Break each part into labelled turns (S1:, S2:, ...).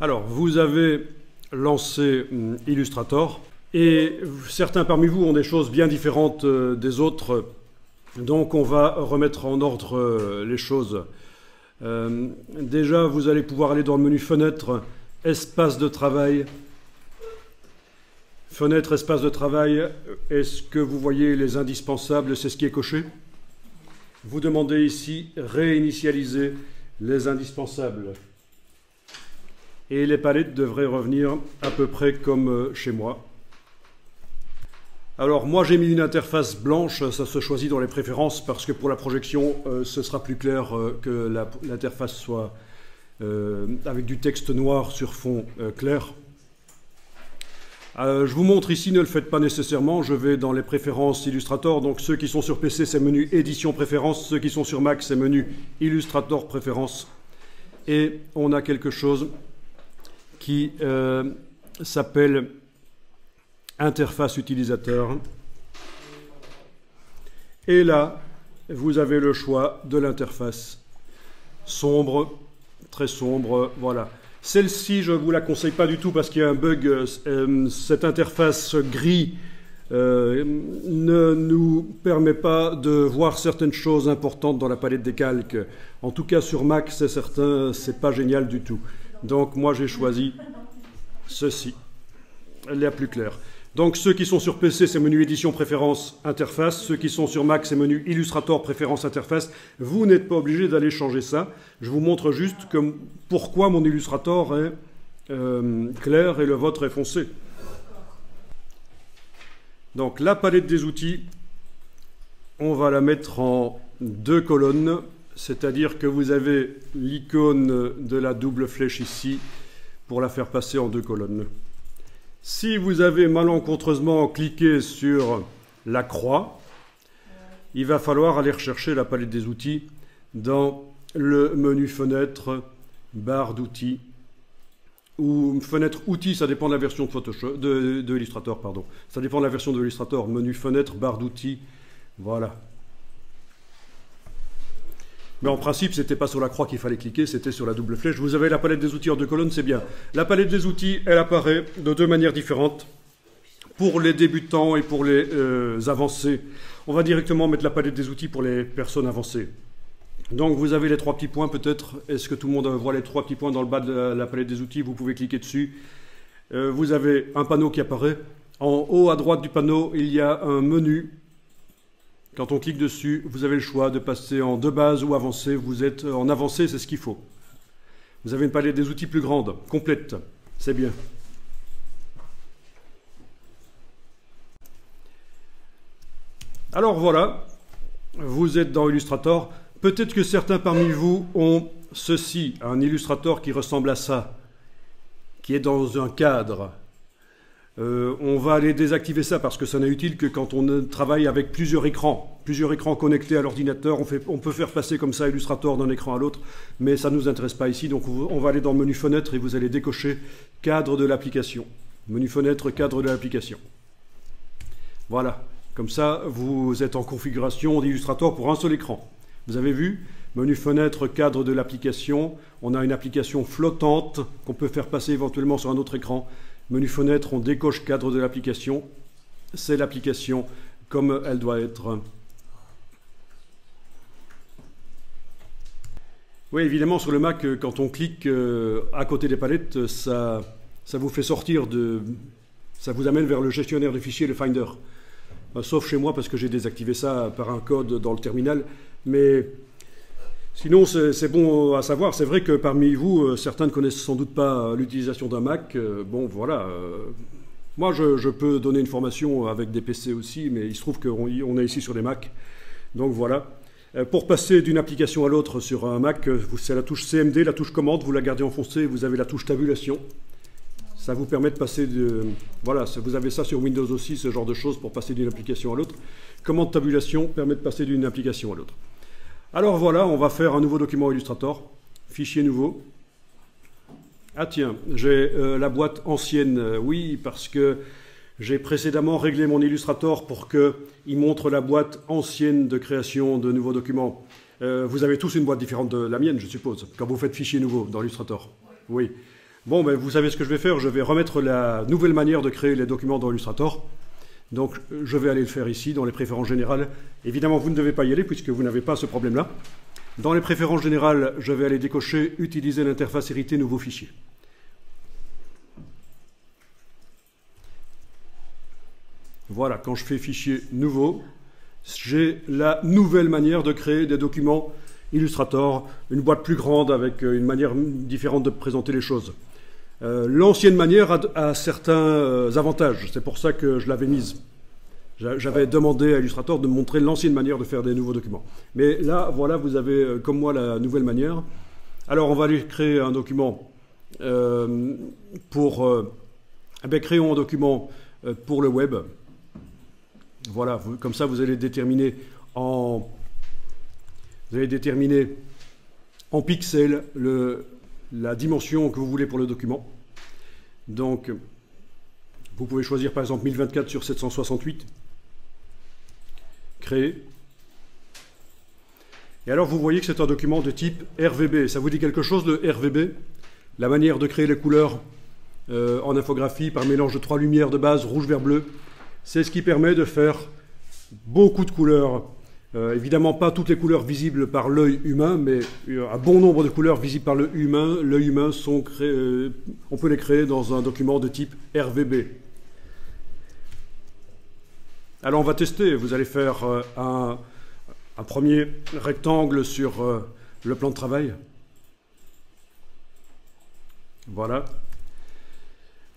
S1: Alors, vous avez lancé Illustrator et certains parmi vous ont des choses bien différentes des autres. Donc, on va remettre en ordre les choses. Déjà, vous allez pouvoir aller dans le menu Fenêtre, Espace de travail. Fenêtre, espace de travail, est-ce que vous voyez les indispensables? C'est ce qui est coché. Vous demandez ici réinitialiser les indispensables. Et les palettes devraient revenir à peu près comme chez moi. Alors moi j'ai mis une interface blanche, ça se choisit dans les préférences parce que pour la projection ce sera plus clair que l'interface soit avec du texte noir sur fond clair. Je vous montre ici, ne le faites pas nécessairement, je vais dans les préférences Illustrator, donc ceux qui sont sur PC c'est menu Édition Préférences, ceux qui sont sur Mac c'est menu Illustrator Préférences. Et on a quelque chose qui s'appelle Interface utilisateur. Et là, vous avez le choix de l'interface. Sombre, très sombre, voilà. Celle-ci, je ne vous la conseille pas du tout parce qu'il y a un bug. Cette interface gris ne nous permet pas de voir certaines choses importantes dans la palette des calques. En tout cas, sur Mac, c'est certain, c'est pas génial du tout. Donc, moi, j'ai choisi ceci, la plus claire. Donc, ceux qui sont sur PC, c'est menu Édition, Préférences, Interface. Ceux qui sont sur Mac, c'est menu Illustrator, Préférences, Interface. Vous n'êtes pas obligé d'aller changer ça. Je vous montre juste pourquoi mon Illustrator est clair et le vôtre est foncé. Donc, la palette des outils, on va la mettre en 2 colonnes. C'est-à-dire que vous avez l'icône de la double flèche ici pour la faire passer en 2 colonnes. Si vous avez malencontreusement cliqué sur la croix, il va falloir aller rechercher la palette des outils dans le menu Fenêtre, barre d'outils, ou Fenêtre Outils, ça dépend de la version de Photoshop, de Illustrator, pardon. Ça dépend de la version de Illustrator, menu Fenêtre, barre d'outils, voilà. Mais en principe, ce n'était pas sur la croix qu'il fallait cliquer, c'était sur la double flèche. Vous avez la palette des outils en 2 colonnes, c'est bien. La palette des outils, elle apparaît de 2 manières différentes. Pour les débutants et pour les avancés, on va directement mettre la palette des outils pour les personnes avancées. Donc vous avez les 3 petits points peut-être. Est-ce que tout le monde voit les 3 petits points dans le bas de la palette des outils? Vous pouvez cliquer dessus. Vous avez un panneau qui apparaît. En haut à droite du panneau, il y a un menu. Quand on clique dessus, vous avez le choix de passer en de base ou avancé. Vous êtes en avancé, c'est ce qu'il faut. Vous avez une palette des outils plus grande, complète. C'est bien. Alors voilà, vous êtes dans Illustrator. Peut-être que certains parmi vous ont ceci, un Illustrator qui ressemble à ça, qui est dans un cadre. On va aller désactiver ça parce que ça n'est utile que quand on travaille avec plusieurs écrans connectés à l'ordinateur. On peut faire passer comme ça Illustrator d'un écran à l'autre, mais ça ne nous intéresse pas ici. Donc on va aller dans le menu Fenêtre et vous allez décocher Cadre de l'application. Menu Fenêtre, Cadre de l'application. Voilà, comme ça vous êtes en configuration d'Illustrator pour un seul écran. Vous avez vu? Menu Fenêtre, Cadre de l'application. On a une application flottante qu'on peut faire passer éventuellement sur un autre écran. Menu Fenêtre, on décoche Cadre de l'application. C'est l'application comme elle doit être. Oui, évidemment, sur le Mac, quand on clique à côté des palettes, ça vous fait sortir de... Ça vous amène vers le gestionnaire de fichiers, le Finder. Sauf chez moi, parce que j'ai désactivé ça par un code dans le terminal. Mais... Sinon, c'est bon à savoir. C'est vrai que parmi vous, certains ne connaissent sans doute pas l'utilisation d'un Mac. Bon, voilà. Moi, je peux donner une formation avec des PC aussi, mais il se trouve qu'on est ici sur les Mac. Donc voilà. Pour passer d'une application à l'autre sur un Mac, c'est la touche CMD, la touche commande, vous la gardez enfoncée, vous avez la touche tabulation. Ça vous permet de passer de... Voilà, vous avez ça sur Windows aussi, ce genre de choses pour passer d'une application à l'autre. Commande tabulation permet de passer d'une application à l'autre. Alors voilà, on va faire un nouveau document Illustrator, fichier nouveau. Ah tiens, j'ai la boîte ancienne, oui, parce que j'ai précédemment réglé mon Illustrator pour qu'il montre la boîte ancienne de création de nouveaux documents. Vous avez tous une boîte différente de la mienne, je suppose, quand vous faites fichier nouveau dans Illustrator. Oui. Bon, ben, vous savez ce que je vais faire. Je vais remettre la nouvelle manière de créer les documents dans Illustrator. Donc, je vais aller le faire ici, dans les préférences générales. Évidemment, vous ne devez pas y aller, puisque vous n'avez pas ce problème-là. Dans les préférences générales, je vais aller décocher « Utiliser l'interface héritée nouveau fichier ». Voilà, quand je fais « Fichier nouveau », j'ai la nouvelle manière de créer des documents Illustrator, une boîte plus grande avec une manière différente de présenter les choses. L'ancienne manière a certains avantages, c'est pour ça que je l'avais mise. J'avais demandé à Illustrator de me montrer l'ancienne manière de faire des nouveaux documents. Mais là, voilà, vous avez comme moi la nouvelle manière. Alors, on va aller créer un document créons un document pour le web. Voilà, comme ça, vous allez déterminer en pixels la dimension que vous voulez pour le document. Donc, vous pouvez choisir par exemple 1024 sur 768. Créer. Et alors, vous voyez que c'est un document de type RVB. Ça vous dit quelque chose, le RVB? La manière de créer les couleurs en infographie par mélange de 3 lumières de base, rouge, vert, bleu. C'est ce qui permet de faire beaucoup de couleurs. Évidemment, pas toutes les couleurs visibles par l'œil humain, mais un bon nombre de couleurs visibles par l'œil humain. L'œil humain on peut les créer dans un document de type RVB. Alors, on va tester. Vous allez faire un premier rectangle sur le plan de travail. Voilà.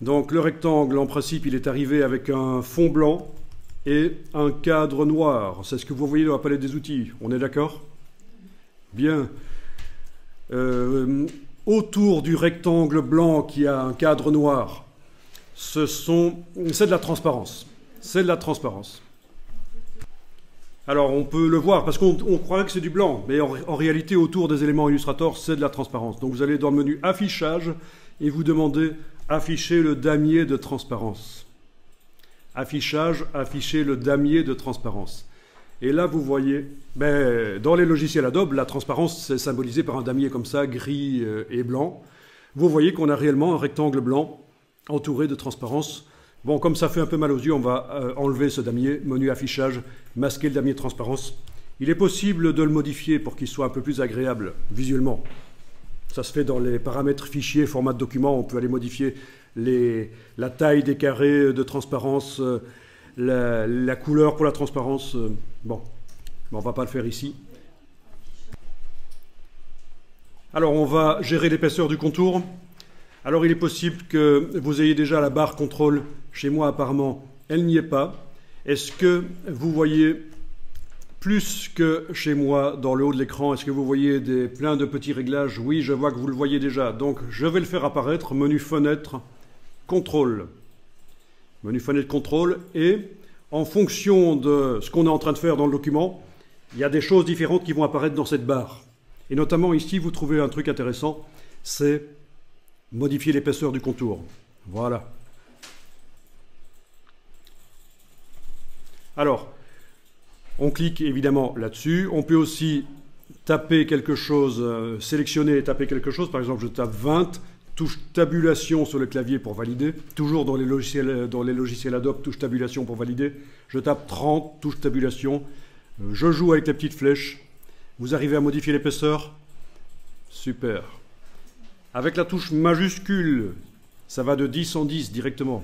S1: Donc, le rectangle, en principe, il est arrivé avec un fond blanc et un cadre noir. C'est ce que vous voyez dans la palette des outils. On est d'accord? Bien. Autour du rectangle blanc qui a un cadre noir, c'est de la transparence. C'est de la transparence. Alors, on peut le voir, parce qu'on croirait que c'est du blanc, mais en réalité, autour des éléments Illustrator, c'est de la transparence. Donc, vous allez dans le menu Affichage et vous demandez Afficher le damier de transparence. Affichage, afficher le damier de transparence. Et là, vous voyez, dans les logiciels Adobe, la transparence, c'est symbolisé par un damier comme ça, gris et blanc. Vous voyez qu'on a réellement un rectangle blanc entouré de transparence. Bon, comme ça fait un peu mal aux yeux, on va enlever ce damier, menu affichage, masquer le damier de transparence. Il est possible de le modifier pour qu'il soit un peu plus agréable visuellement. Ça se fait dans les paramètres fichiers, format de document. On peut aller modifier la taille des carrés de transparence, la couleur pour la transparence. Bon, on ne va pas le faire ici. Alors, on va gérer l'épaisseur du contour. Alors, il est possible que vous ayez déjà la barre contrôle. Chez moi, apparemment, elle n'y est pas. Est-ce que vous voyez plus que chez moi dans le haut de l'écran? Est-ce que vous voyez plein de petits réglages? Oui, je vois que vous le voyez déjà. Donc, je vais le faire apparaître. Menu fenêtre, contrôle. Menu fenêtre, contrôle. Et en fonction de ce qu'on est en train de faire dans le document, il y a des choses différentes qui vont apparaître dans cette barre. Et notamment ici, vous trouvez un truc intéressant, c'est modifier l'épaisseur du contour. Voilà. Alors, on clique évidemment là-dessus. On peut aussi taper quelque chose, sélectionner et taper quelque chose. Par exemple, je tape 20, touche tabulation sur le clavier pour valider. Toujours dans les logiciels Adobe, touche tabulation pour valider. Je tape 30, touche tabulation. Je joue avec les petites flèches. Vous arrivez à modifier l'épaisseur? Super. Avec la touche majuscule, ça va de 10 en 10 directement.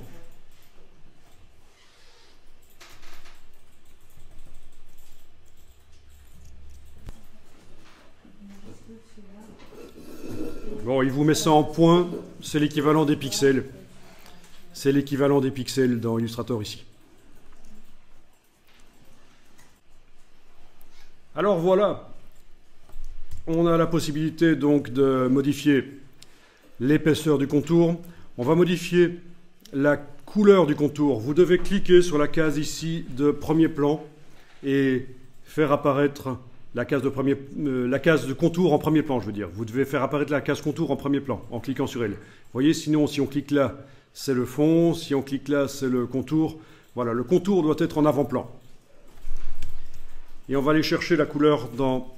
S1: Bon, il vous met ça en point, c'est l'équivalent des pixels. C'est l'équivalent des pixels dans Illustrator ici. Alors voilà, on a la possibilité donc de modifier l'épaisseur du contour. On va modifier la couleur du contour. Vous devez cliquer sur la case ici de premier plan et faire apparaître la case de contour en premier plan, je veux dire. Vous devez faire apparaître la case contour en premier plan en cliquant sur elle. Vous voyez, sinon, si on clique là, c'est le fond. Si on clique là, c'est le contour. Voilà, le contour doit être en avant-plan. Et on va aller chercher la couleur dans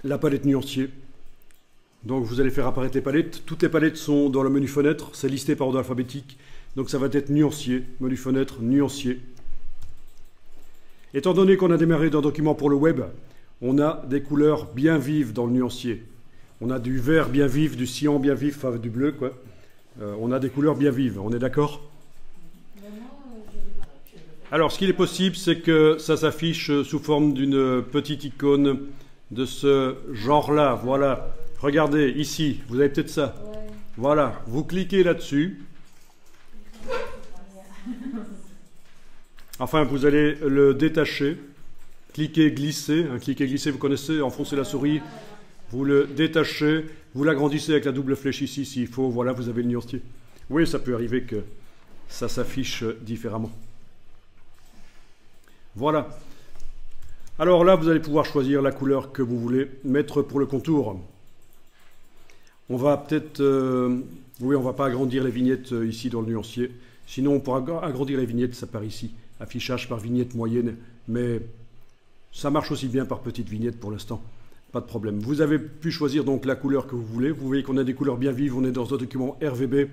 S1: la palette nuancier. Donc vous allez faire apparaître les palettes. Toutes les palettes sont dans le menu fenêtre, c'est listé par ordre alphabétique. Donc ça va être nuancier, menu fenêtre, nuancier. Étant donné qu'on a démarré d'un document pour le web, on a des couleurs bien vives dans le nuancier. On a du vert bien vif, du cyan bien vif, enfin du bleu quoi. On a des couleurs bien vives, on est d'accord? Alors ce qu'il est possible, c'est que ça s'affiche sous forme d'une petite icône de ce genre-là. Voilà, regardez ici, vous avez peut-être ça. Voilà, vous cliquez là-dessus. Enfin, vous allez le détacher. Cliquez, glisser. Cliquez, glisser, vous connaissez, enfoncez la souris. Vous le détachez. Vous l'agrandissez avec la double flèche ici, s'il faut. Voilà, vous avez le nuancier. Oui, ça peut arriver que ça s'affiche différemment. Voilà. Alors là, vous allez pouvoir choisir la couleur que vous voulez mettre pour le contour. On va peut-être... oui, on ne va pas agrandir les vignettes ici dans le nuancier. Sinon, on pourra agrandir les vignettes, ça part ici. Affichage par vignette moyenne. Mais ça marche aussi bien par petite vignette pour l'instant. Pas de problème. Vous avez pu choisir donc la couleur que vous voulez. Vous voyez qu'on a des couleurs bien vives. On est dans un document RVB.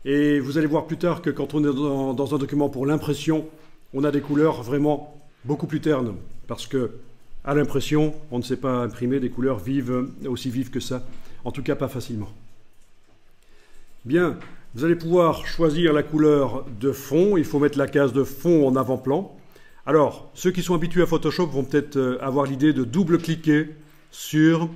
S1: Et vous allez voir plus tard que quand on est dans un document pour l'impression, on a des couleurs vraiment beaucoup plus ternes. Parce que à l'impression, on ne sait pas imprimer des couleurs vives, aussi vives que ça. En tout cas, pas facilement. Bien, vous allez pouvoir choisir la couleur de fond. Il faut mettre la case de fond en avant-plan. Alors, ceux qui sont habitués à Photoshop vont peut-être avoir l'idée de double-cliquer sur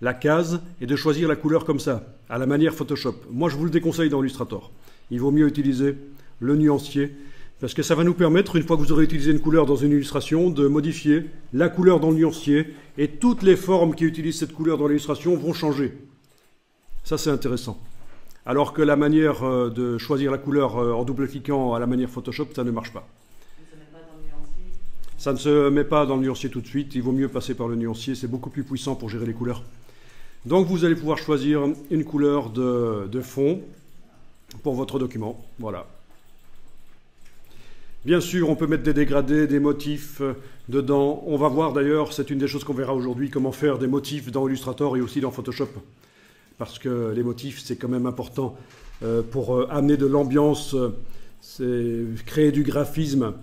S1: la case et de choisir la couleur comme ça, à la manière Photoshop. Moi, je vous le déconseille dans Illustrator. Il vaut mieux utiliser le nuancier, parce que ça va nous permettre, une fois que vous aurez utilisé une couleur dans une illustration, de modifier la couleur dans le nuancier, et toutes les formes qui utilisent cette couleur dans l'illustration vont changer. Ça, c'est intéressant. Alors que la manière de choisir la couleur en double-cliquant à la manière Photoshop, ça ne marche pas. Ça ne se met pas dans le nuancier tout de suite, il vaut mieux passer par le nuancier, c'est beaucoup plus puissant pour gérer les couleurs. Donc vous allez pouvoir choisir une couleur de fond pour votre document, voilà. Bien sûr, on peut mettre des dégradés, des motifs dedans. On va voir d'ailleurs, c'est une des choses qu'on verra aujourd'hui, comment faire des motifs dans Illustrator et aussi dans Photoshop. Parce que les motifs, c'est quand même important pour amener de l'ambiance, créer du graphisme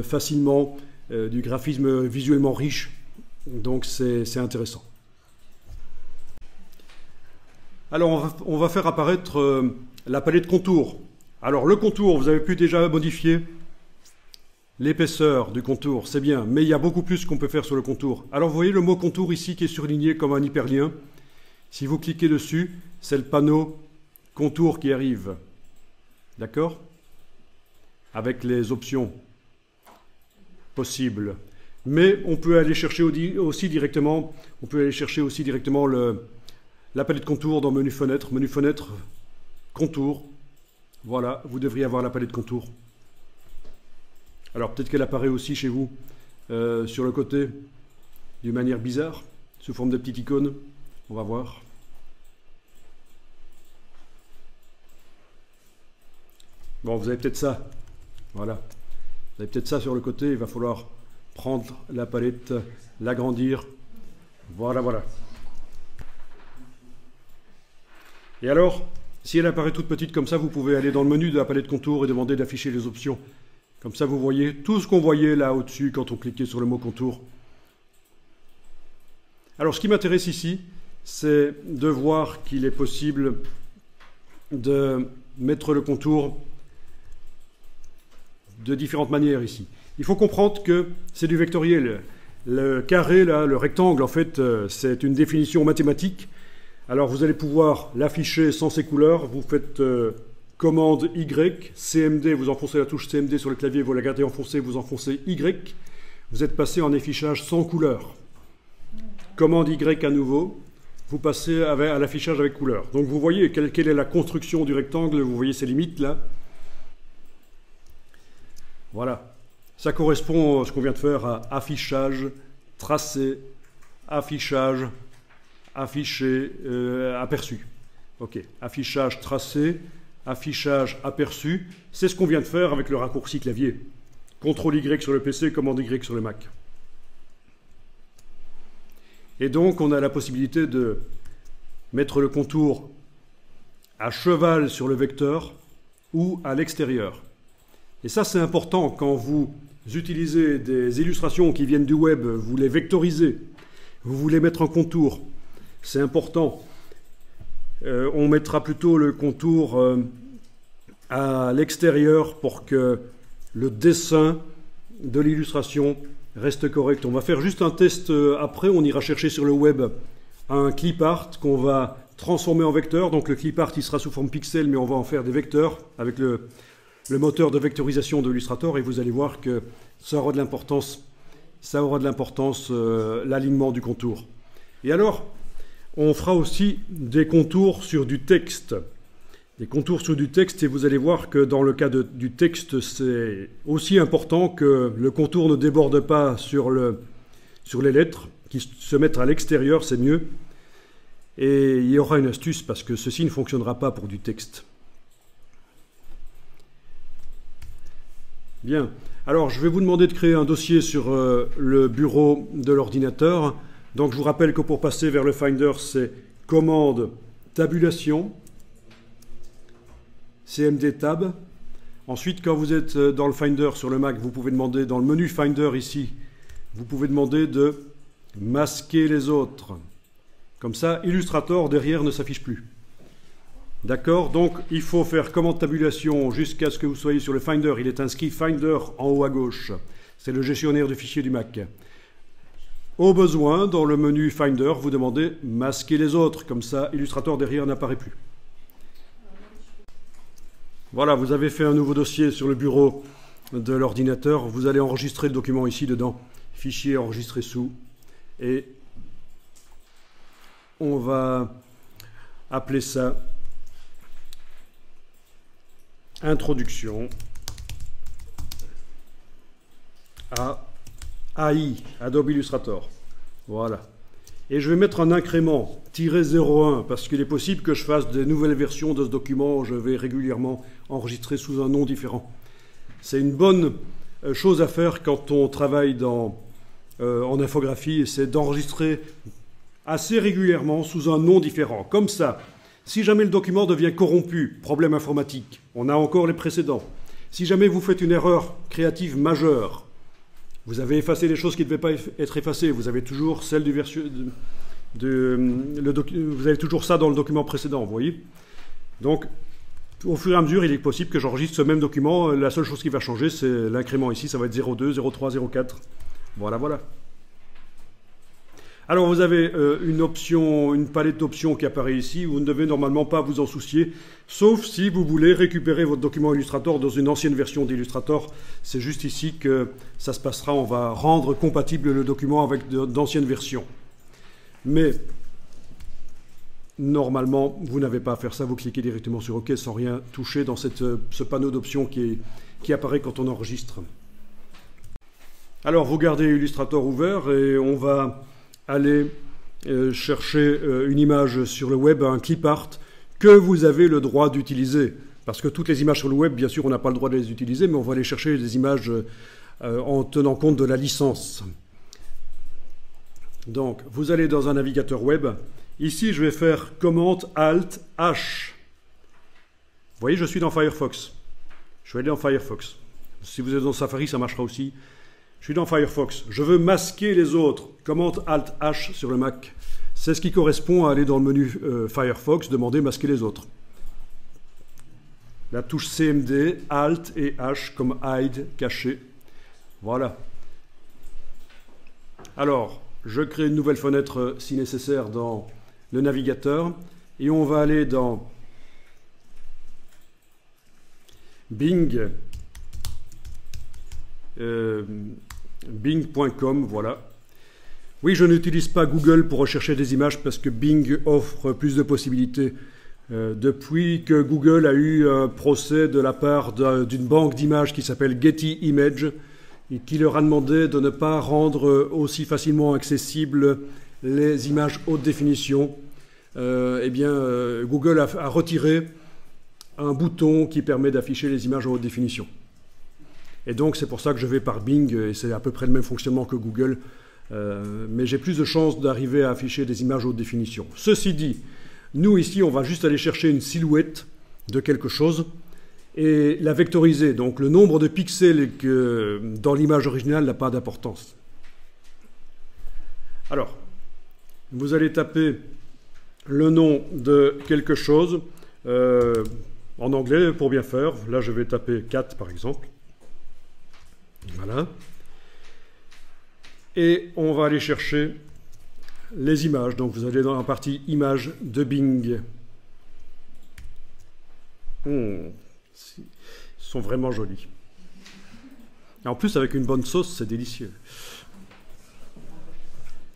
S1: facilement, du graphisme visuellement riche. Donc c'est intéressant. Alors on va faire apparaître la palette contour. Alors le contour, vous avez pu déjà modifier l'épaisseur du contour, c'est bien, mais il y a beaucoup plus qu'on peut faire sur le contour. Alors vous voyez le mot contour ici qui est surligné comme un hyperlien. Si vous cliquez dessus, c'est le panneau contour qui arrive. D'accord? Avec les options possibles. Mais on peut aller chercher aussi directement, la palette contour dans menu fenêtre, contour. Voilà, vous devriez avoir la palette contour. Alors peut-être qu'elle apparaît aussi chez vous sur le côté d'une manière bizarre, sous forme de petite icône. On va voir. Bon, vous avez peut-être ça. Voilà. Vous avez peut-être ça sur le côté. Il va falloir prendre la palette, l'agrandir. Voilà, voilà. Et alors, si elle apparaît toute petite comme ça, vous pouvez aller dans le menu de la palette contour et demander d'afficher les options. Comme ça, vous voyez tout ce qu'on voyait là au-dessus quand on cliquait sur le mot contour. Alors, ce qui m'intéresse ici, c'est de voir qu'il est possible de mettre le contour de différentes manières ici. Il faut comprendre que c'est du vectoriel. Le carré, là, le rectangle, en fait, c'est une définition mathématique. Alors, vous allez pouvoir l'afficher sans ces couleurs. Vous faites commande Y, CMD, vous enfoncez la touche CMD sur le clavier, vous la gardez enfoncée, vous enfoncez Y. Vous êtes passé en affichage sans couleur. Commande Y à nouveau. Vous passez à l'affichage avec couleur. Donc vous voyez quelle est la construction du rectangle, vous voyez ses limites là. Voilà. Ça correspond à ce qu'on vient de faire à affichage, tracé, affichage, affiché, aperçu. Ok. Affichage, tracé, affichage, aperçu. C'est ce qu'on vient de faire avec le raccourci clavier. CTRL Y sur le PC, commande Y sur le Mac. Et donc, on a la possibilité de mettre le contour à cheval sur le vecteur ou à l'extérieur. Et ça, c'est important quand vous utilisez des illustrations qui viennent du web, vous les vectorisez, vous voulez mettre un contour. C'est important. On mettra plutôt le contour à l'extérieur pour que le dessin de l'illustration reste correct. On va faire juste un test après, on ira chercher sur le web un clip art qu'on va transformer en vecteur. Donc le clip art, il sera sous forme pixel, mais on va en faire des vecteurs avec le moteur de vectorisation de Illustrator, et vous allez voir que ça aura de l'importance, l'alignement du contour. Et alors, on fera aussi des contours sur du texte. Des contours sur du texte, et vous allez voir que dans le cas du texte, c'est aussi important que le contour ne déborde pas sur les lettres, qui se mettent à l'extérieur, c'est mieux. Et il y aura une astuce, parce que ceci ne fonctionnera pas pour du texte. Bien. Alors, je vais vous demander de créer un dossier sur le bureau de l'ordinateur. Donc, je vous rappelle que pour passer vers le Finder, c'est commande tabulation, CMD tab. Ensuite, quand vous êtes dans le Finder sur le Mac, vous pouvez demander, dans le menu Finder ici, vous pouvez demander de masquer les autres. Comme ça, Illustrator derrière ne s'affiche plus. D'accord? Donc, il faut faire commande tabulation jusqu'à ce que vous soyez sur le Finder. Il est inscrit Finder en haut à gauche. C'est le gestionnaire de fichiers du Mac. Au besoin, dans le menu Finder, vous demandez masquer les autres. Comme ça, Illustrator derrière n'apparaît plus. Voilà, vous avez fait un nouveau dossier sur le bureau de l'ordinateur. Vous allez enregistrer le document ici dedans. Fichier enregistré sous. Et on va appeler ça Introduction à AI, Adobe Illustrator. Voilà. Et je vais mettre un incrément, -01, parce qu'il est possible que je fasse des nouvelles versions de ce document. Je vais régulièrement enregistrer sous un nom différent. C'est une bonne chose à faire quand on travaille en infographie, c'est d'enregistrer assez régulièrement sous un nom différent. Comme ça, si jamais le document devient corrompu, problème informatique, on a encore les précédents. Si jamais vous faites une erreur créative majeure, vous avez effacé les choses qui ne devaient pas être effacées, vous avez toujours celle du vous avez toujours ça dans le document précédent, vous voyez. Donc, au fur et à mesure, il est possible que j'enregistre ce même document. La seule chose qui va changer, c'est l'incrément ici, ça va être 02, 03, 04. Voilà, voilà. Alors, vous avez une palette d'options qui apparaît ici. Vous ne devez normalement pas vous en soucier, sauf si vous voulez récupérer votre document Illustrator dans une ancienne version d'Illustrator. C'est juste ici que ça se passera. On va rendre compatible le document avec d'anciennes versions. Mais, normalement, vous n'avez pas à faire ça. Vous cliquez directement sur OK sans rien toucher dans ce panneau d'options qui apparaît quand on enregistre. Alors, vous gardez Illustrator ouvert et on va aller chercher une image sur le web, un clip art, que vous avez le droit d'utiliser. Parce que toutes les images sur le web, bien sûr, on n'a pas le droit de les utiliser, mais on va aller chercher des images en tenant compte de la licence. Donc, vous allez dans un navigateur web. Ici, je vais faire commande Alt H. Vous voyez, je suis dans Firefox. Je vais aller dans Firefox. Si vous êtes dans Safari, ça marchera aussi. Je suis dans Firefox. Je veux masquer les autres. Commande Alt H sur le Mac. C'est ce qui correspond à aller dans le menu Firefox, demander masquer les autres. La touche CMD, Alt et H comme hide, cacher. Voilà. Alors, je crée une nouvelle fenêtre si nécessaire dans le navigateur. Et on va aller dans Bing. Bing.com, voilà. Oui, je n'utilise pas Google pour rechercher des images parce que Bing offre plus de possibilités. Depuis que Google a eu un procès de la part d'une banque d'images qui s'appelle Getty Images et qui leur a demandé de ne pas rendre aussi facilement accessibles les images haute définition, Google a retiré un bouton qui permet d'afficher les images en haute définition. Et donc, c'est pour ça que je vais par Bing, et c'est à peu près le même fonctionnement que Google. mais j'ai plus de chances d'arriver à afficher des images haute définition. Ceci dit, nous ici, on va juste aller chercher une silhouette de quelque chose et la vectoriser. Donc le nombre de pixels que dans l'image originale n'a pas d'importance. Alors, vous allez taper le nom de quelque chose en anglais pour bien faire. Là, je vais taper cat par exemple. Voilà. Et on va aller chercher les images. Donc vous allez dans la partie images de Bing. Ils sont vraiment jolis. Et en plus, avec une bonne sauce, c'est délicieux.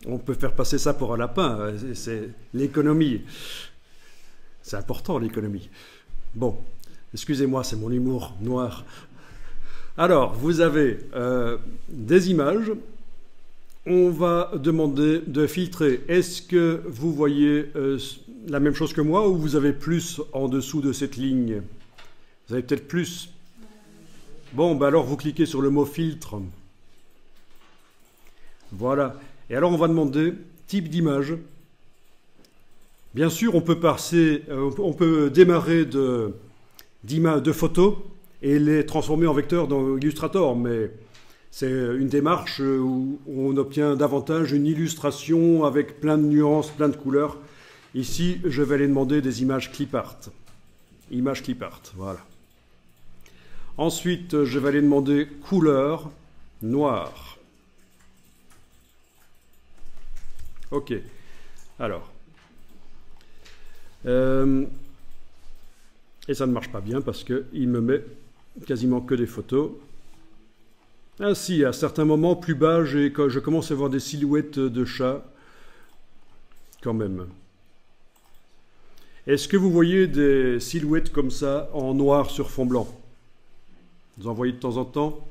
S1: On peut faire passer ça pour un lapin. C'est l'économie. C'est important, l'économie. Bon, excusez-moi, c'est mon humour noir. Alors, vous avez des images. On va demander de filtrer. Est-ce que vous voyez la même chose que moi ou vous avez plus en dessous de cette ligne? Vous avez peut-être plus. Bon, ben alors vous cliquez sur le mot filtre. Voilà. Et alors on va demander type d'image. Bien sûr, on peut démarrer de photos et les transformer en vecteurs dans Illustrator, mais c'est une démarche où on obtient davantage une illustration avec plein de nuances, plein de couleurs. Ici, je vais aller demander des images clipart. Images clipart, voilà. Ensuite, je vais aller demander couleur noire. Ok. Alors. Et ça ne marche pas bien parce qu'il me met quasiment que des photos. Ainsi, à certains moments, plus bas, je commence à voir des silhouettes de chats, quand même. Est-ce que vous voyez des silhouettes comme ça, en noir sur fond blanc? Vous en voyez de temps en temps?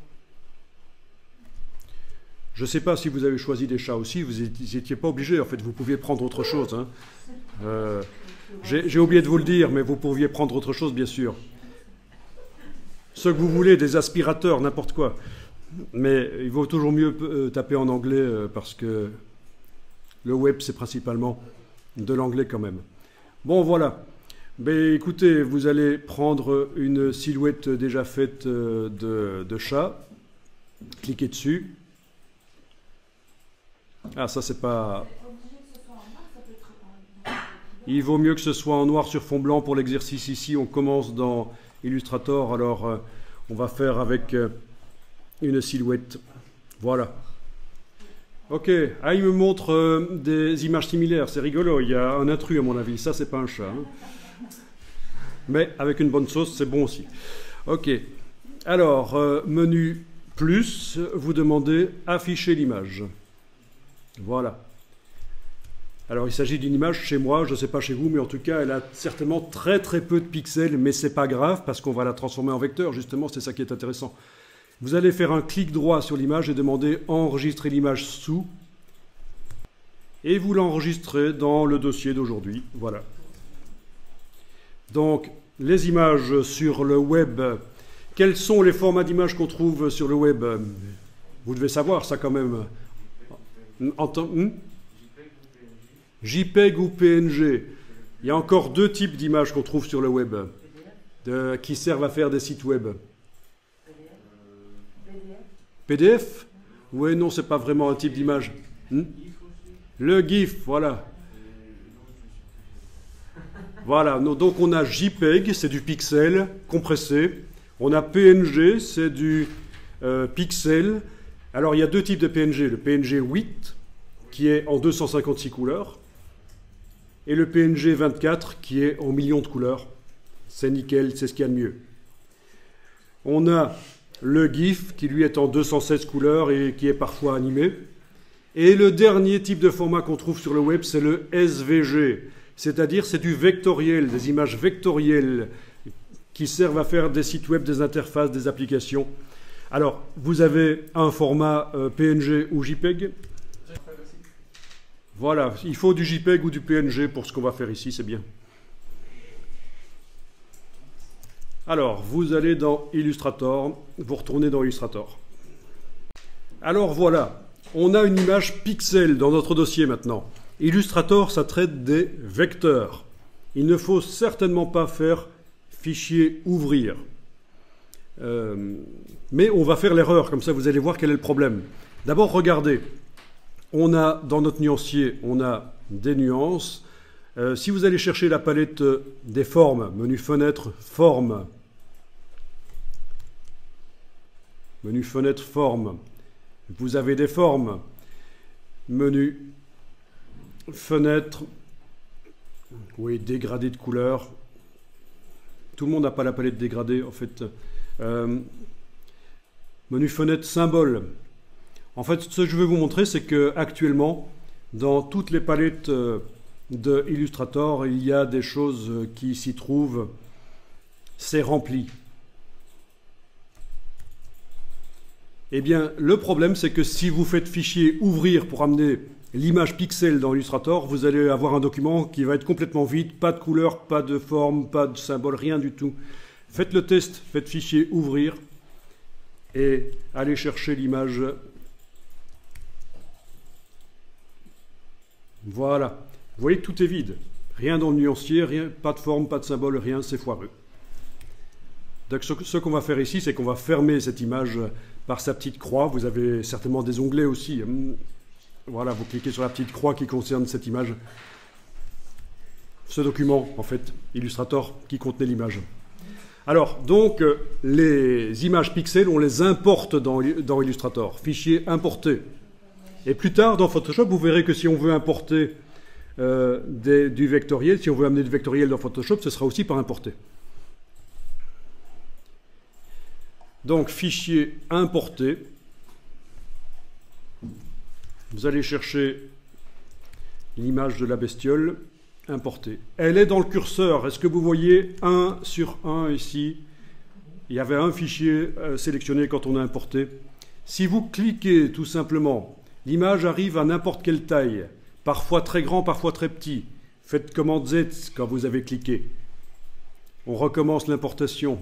S1: Je ne sais pas si vous avez choisi des chats aussi, vous n'étiez pas obligé, en fait, vous pouviez prendre autre chose. Hein. J'ai oublié de vous le dire, mais vous pouviez prendre autre chose, bien sûr. Ce que vous voulez, des aspirateurs, n'importe quoi. Mais il vaut toujours mieux taper en anglais parce que le web, c'est principalement de l'anglais quand même. Bon, voilà. Ben, écoutez, vous allez prendre une silhouette déjà faite de chat. Cliquez dessus. Ah, ça, c'est pas... Il vaut mieux que ce soit en noir sur fond blanc pour l'exercice ici. On commence dans Illustrator, alors on va faire avec... une silhouette. Voilà. Ok. Ah, il me montre des images similaires. C'est rigolo. Il y a un intrus, à mon avis. Ça, c'est pas un chat. Hein. Mais avec une bonne sauce, c'est bon aussi. Ok. Alors, menu plus, vous demandez afficher l'image. Voilà. Alors, il s'agit d'une image chez moi. Je ne sais pas chez vous, mais en tout cas, elle a certainement très très peu de pixels. Mais c'est pas grave parce qu'on va la transformer en vecteur. Justement, c'est ça qui est intéressant. Vous allez faire un clic droit sur l'image et demander « Enregistrer l'image sous ». Et vous l'enregistrez dans le dossier d'aujourd'hui. Voilà. Donc, les images sur le web. Quels sont les formats d'images qu'on trouve sur le web? Vous devez savoir ça quand même. JPEG ou PNG. Il y a encore deux types d'images qu'on trouve sur le web qui servent à faire des sites web. PDF? Oui, non, c'est pas vraiment un type d'image. Le GIF, voilà. Voilà, donc on a JPEG, c'est du pixel compressé. On a PNG, c'est du pixel. Alors il y a deux types de PNG. Le PNG 8, qui est en 256 couleurs, et le PNG 24, qui est en millions de couleurs. C'est nickel, c'est ce qu'il y a de mieux. On a le GIF, qui lui est en 216 couleurs et qui est parfois animé. Et le dernier type de format qu'on trouve sur le web, c'est le SVG. C'est-à-dire, c'est du vectoriel, des images vectorielles qui servent à faire des sites web, des interfaces, des applications. Alors, vous avez un format PNG ou JPEG. Voilà, il faut du JPEG ou du PNG pour ce qu'on va faire ici, c'est bien. Alors, vous allez dans Illustrator, vous retournez dans Illustrator. Alors voilà, On a une image pixel dans notre dossier maintenant. Illustrator, ça traite des vecteurs. Il ne faut certainement pas faire fichier ouvrir. Mais on va faire l'erreur, comme ça vous allez voir quel est le problème. D'abord, regardez. On a dans notre nuancier, on a des nuances. Si vous allez chercher la palette des formes, menu fenêtre, forme, menu fenêtre, forme, vous avez des formes, menu fenêtre, oui, dégradé de couleur. Tout le monde n'a pas la palette dégradée, en fait. Menu fenêtre, symbole. En fait, ce que je veux vous montrer, c'est que actuellement, dans toutes les palettes de Illustrator, il y a des choses qui s'y trouvent. C'est rempli. Eh bien, le problème, c'est que si vous faites fichier ouvrir pour amener l'image pixel dans Illustrator, vous allez avoir un document qui va être complètement vide, pas de couleur, pas de forme, pas de symbole, rien du tout. Faites le test, faites fichier ouvrir et allez chercher l'image. Voilà. Vous voyez que tout est vide. Rien dans le nuancier, rien, pas de forme, pas de symbole, rien, c'est foireux. Donc ce qu'on va faire ici, c'est qu'on va fermer cette image par sa petite croix. Vous avez certainement des onglets aussi. Voilà, vous cliquez sur la petite croix qui concerne cette image. Ce document, en fait, Illustrator, qui contenait l'image. Alors, donc, les images pixels, on les importe dans Illustrator. Fichier importé. Et plus tard, dans Photoshop, vous verrez que si on veut importer du vectoriel, si on veut amener du vectoriel dans Photoshop, ce sera aussi par importer. Donc, fichier importé. Vous allez chercher l'image de la bestiole, importer. Elle est dans le curseur. Est-ce que vous voyez 1 sur 1 ici? Il y avait un fichier sélectionné quand on a importé. Si vous cliquez tout simplement, l'image arrive à n'importe quelle taille, parfois très grand, parfois très petit. Faites commande Z quand vous avez cliqué. On recommence l'importation.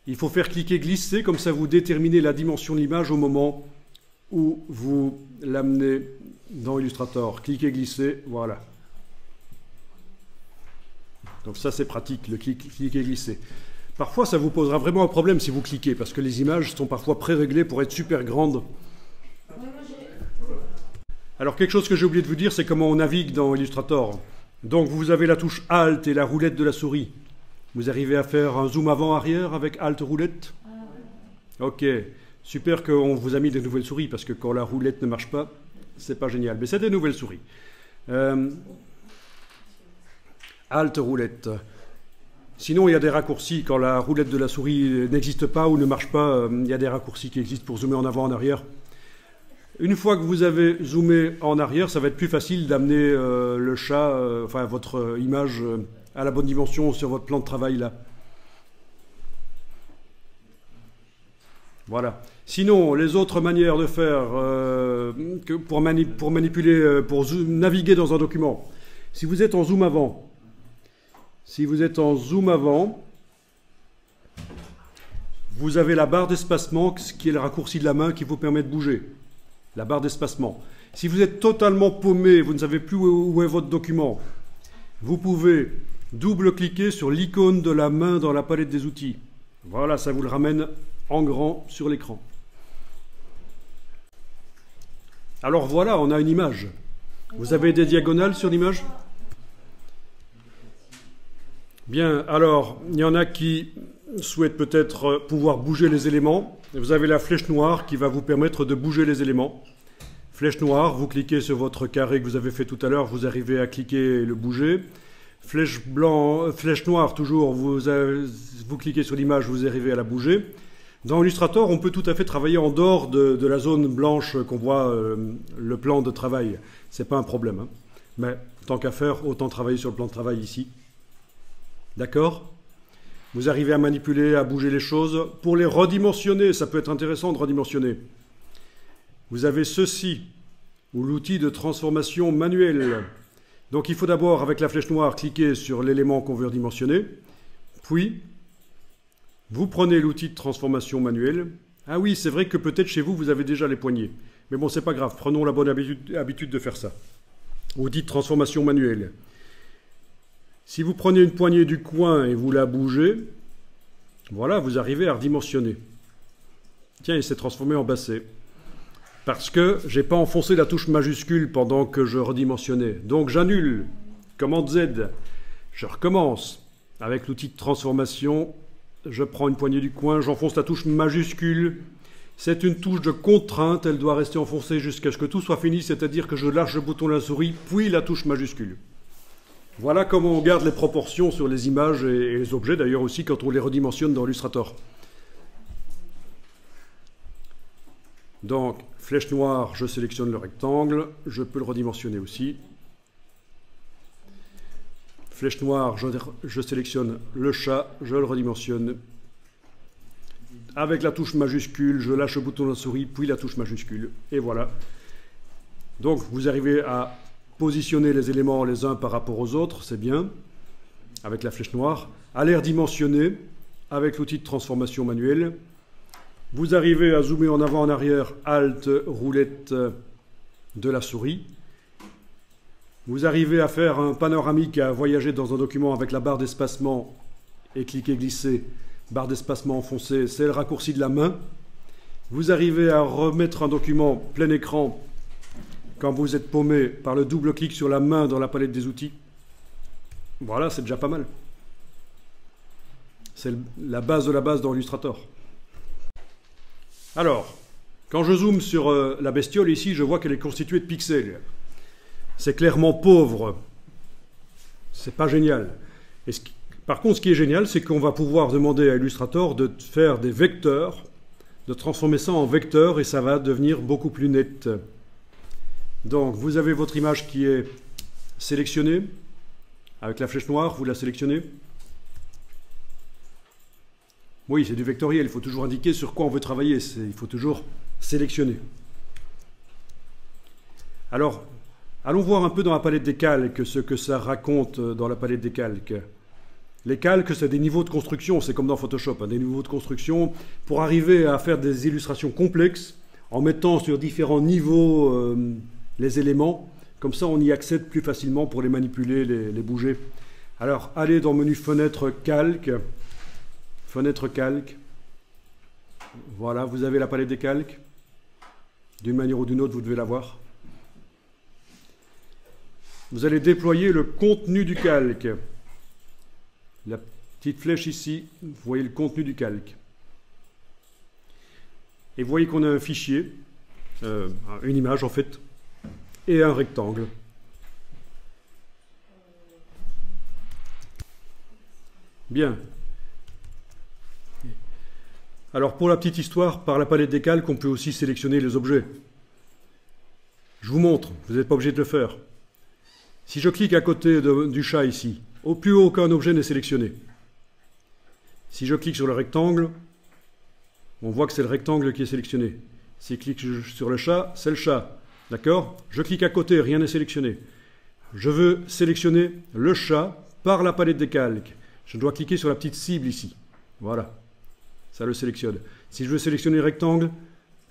S1: Il faut faire cliquer glisser, comme ça vous déterminez la dimension de l'image au moment où vous l'amenez dans Illustrator. Cliquez glisser, voilà. Donc ça c'est pratique, le cliquer glisser. Parfois ça vous posera vraiment un problème si vous cliquez, parce que les images sont parfois pré-réglées pour être super grandes. Alors quelque chose que j'ai oublié de vous dire, c'est comment on navigue dans Illustrator. Donc vous avez la touche Alt et la roulette de la souris. Vous arrivez à faire un zoom avant-arrière avec Alt roulette? Ok, super qu'on vous a mis des nouvelles souris, parce que quand la roulette ne marche pas, c'est pas génial. Mais c'est des nouvelles souris. Alt roulette. Sinon, il y a des raccourcis. Quand la roulette de la souris n'existe pas ou ne marche pas, il y a des raccourcis qui existent pour zoomer en avant, en arrière. Une fois que vous avez zoomé en arrière, ça va être plus facile d'amener le chat, enfin votre image à la bonne dimension sur votre plan de travail là. Voilà. Sinon, les autres manières de faire pour manipuler, pour naviguer dans un document. Si vous êtes en zoom avant, vous avez la barre d'espacement qui est le raccourci de la main qui vous permet de bouger. La barre d'espacement. Si vous êtes totalement paumé, vous ne savez plus où est votre document, vous pouvez double-cliquer sur l'icône de la main dans la palette des outils. Voilà, ça vous le ramène en grand sur l'écran. Alors voilà, on a une image. Vous avez des diagonales sur l'image? Bien, alors, il y en a qui souhaitent peut-être pouvoir bouger les éléments. Vous avez la flèche noire qui va vous permettre de bouger les éléments. Flèche noire, vous cliquez sur votre carré que vous avez fait tout à l'heure, vous arrivez à cliquer et le bouger. Flèche noire, toujours, vous cliquez sur l'image, vous arrivez à la bouger. Dans Illustrator, on peut tout à fait travailler en dehors de la zone blanche qu'on voit, le plan de travail. C'est pas un problème. Hein. Mais tant qu'à faire, autant travailler sur le plan de travail ici. D'accord? Vous arrivez à manipuler, à bouger les choses. Pour les redimensionner, ça peut être intéressant de redimensionner. Vous avez ceci, ou l'outil de transformation manuelle. Donc il faut d'abord, avec la flèche noire, cliquer sur l'élément qu'on veut redimensionner. Puis, vous prenez l'outil de transformation manuelle Ah oui, c'est vrai que peut-être chez vous, vous avez déjà les poignées. Mais bon, c'est pas grave, prenons la bonne habitude de faire ça. Ou dites transformation manuelle. Si vous prenez une poignée du coin et vous la bougez, voilà, vous arrivez à redimensionner. Tiens, il s'est transformé en basset. Parce que je n'ai pas enfoncé la touche majuscule pendant que je redimensionnais. Donc j'annule. Commande Z. Je recommence. Avec l'outil de transformation, je prends une poignée du coin, j'enfonce la touche majuscule. C'est une touche de contrainte, elle doit rester enfoncée jusqu'à ce que tout soit fini, c'est-à-dire que je lâche le bouton de la souris, puis la touche majuscule. Voilà comment on garde les proportions sur les images et les objets, d'ailleurs aussi quand on les redimensionne dans Illustrator. Donc, flèche noire, je sélectionne le rectangle, je peux le redimensionner aussi. Flèche noire, je sélectionne le chat, je le redimensionne. Avec la touche majuscule, je lâche le bouton de la souris, puis la touche majuscule. Et voilà. Donc, vous arrivez à positionner les éléments les uns par rapport aux autres, c'est bien, avec la flèche noire. À les redimensionner, avec l'outil de transformation manuelle. Vous arrivez à zoomer en avant, en arrière, Alt, roulette de la souris. Vous arrivez à faire un panoramique, à voyager dans un document avec la barre d'espacement et cliquer glisser, barre d'espacement enfoncée, c'est le raccourci de la main. Vous arrivez à remettre un document plein écran quand vous êtes paumé par le double clic sur la main dans la palette des outils. Voilà, c'est déjà pas mal. C'est la base de la base dans Illustrator. Alors, quand je zoome sur la bestiole ici, je vois qu'elle est constituée de pixels. C'est clairement pauvre. C'est pas génial. Par contre, ce qui est génial, c'est qu'on va pouvoir demander à Illustrator de faire des vecteurs, de transformer ça en vecteur et ça va devenir beaucoup plus net. Donc, vous avez votre image qui est sélectionnée. Avec la flèche noire, vous la sélectionnez. Oui, c'est du vectoriel. Il faut toujours indiquer sur quoi on veut travailler. Il faut toujours sélectionner. Alors, allons voir un peu dans la palette des calques ce que ça raconte dans la palette des calques. Les calques, c'est des niveaux de construction, c'est comme dans Photoshop, hein, des niveaux de construction pour arriver à faire des illustrations complexes en mettant sur différents niveaux les éléments. Comme ça, on y accède plus facilement pour les manipuler, les bouger. Alors, allez dans le menu Fenêtre Calque. Fenêtre Calque. Voilà, vous avez la palette des calques. D'une manière ou d'une autre, vous devez la voir. Vous allez déployer le contenu du calque. La petite flèche ici, vous voyez le contenu du calque. Et vous voyez qu'on a un fichier, une image en fait, et un rectangle. Bien. Alors pour la petite histoire, par la palette des calques, on peut aussi sélectionner les objets. Je vous montre, vous n'êtes pas obligé de le faire. Si je clique à côté du chat ici, au plus haut, aucun objet n'est sélectionné. Si je clique sur le rectangle, on voit que c'est le rectangle qui est sélectionné. Si je clique sur le chat, c'est le chat. D'accord? Je clique à côté, rien n'est sélectionné. Je veux sélectionner le chat par la palette des calques. Je dois cliquer sur la petite cible ici. Voilà. Ça le sélectionne. Si je veux sélectionner le rectangle,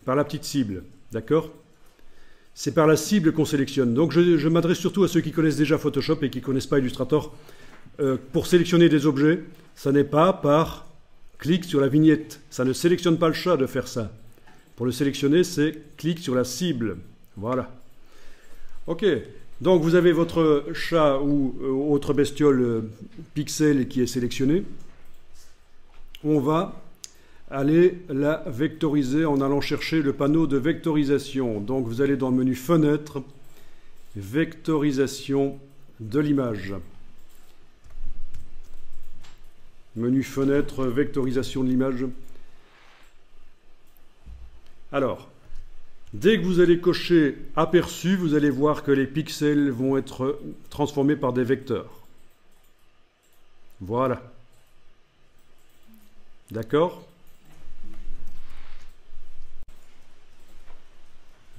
S1: par la petite cible. D'accord? C'est par la cible qu'on sélectionne. Donc je m'adresse surtout à ceux qui connaissent déjà Photoshop et qui ne connaissent pas Illustrator. Pour sélectionner des objets, ça n'est pas par clic sur la vignette. Ça ne sélectionne pas le chat de faire ça. Pour le sélectionner, c'est clic sur la cible. Voilà. Ok. Donc vous avez votre chat ou autre bestiole pixel qui est sélectionné. On va aller la vectoriser en allant chercher le panneau de vectorisation. Donc vous allez dans le menu Fenêtre, Vectorisation de l'image. Menu Fenêtre, Vectorisation de l'image. Alors, dès que vous allez cocher Aperçu, vous allez voir que les pixels vont être transformés par des vecteurs. Voilà. D'accord ?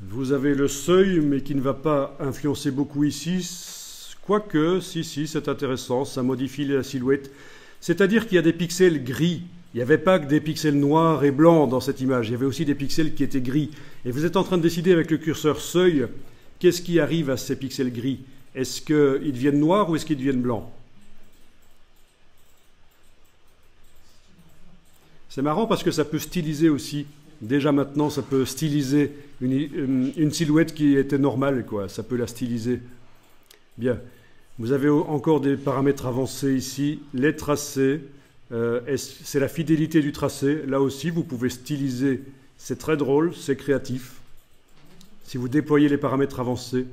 S1: Vous avez le seuil, mais qui ne va pas influencer beaucoup ici. Quoique, si, c'est intéressant, ça modifie la silhouette. C'est-à-dire qu'il y a des pixels gris Il n'y avait pas que des pixels noirs et blancs dans cette image, il y avait aussi des pixels qui étaient gris. Et vous êtes en train de décider avec le curseur seuil, qu'est-ce qui arrive à ces pixels gris? Est-ce qu'ils deviennent noirs ou est-ce qu'ils deviennent blancs? C'est marrant parce que ça peut styliser aussi. Déjà maintenant, ça peut styliser une silhouette qui était normale, quoi. Ça peut la styliser. Bien. Vous avez encore des paramètres avancés ici. Les tracés, c'est la fidélité du tracé. Là aussi, vous pouvez styliser. C'est très drôle, c'est créatif. Si vous déployez les paramètres avancés,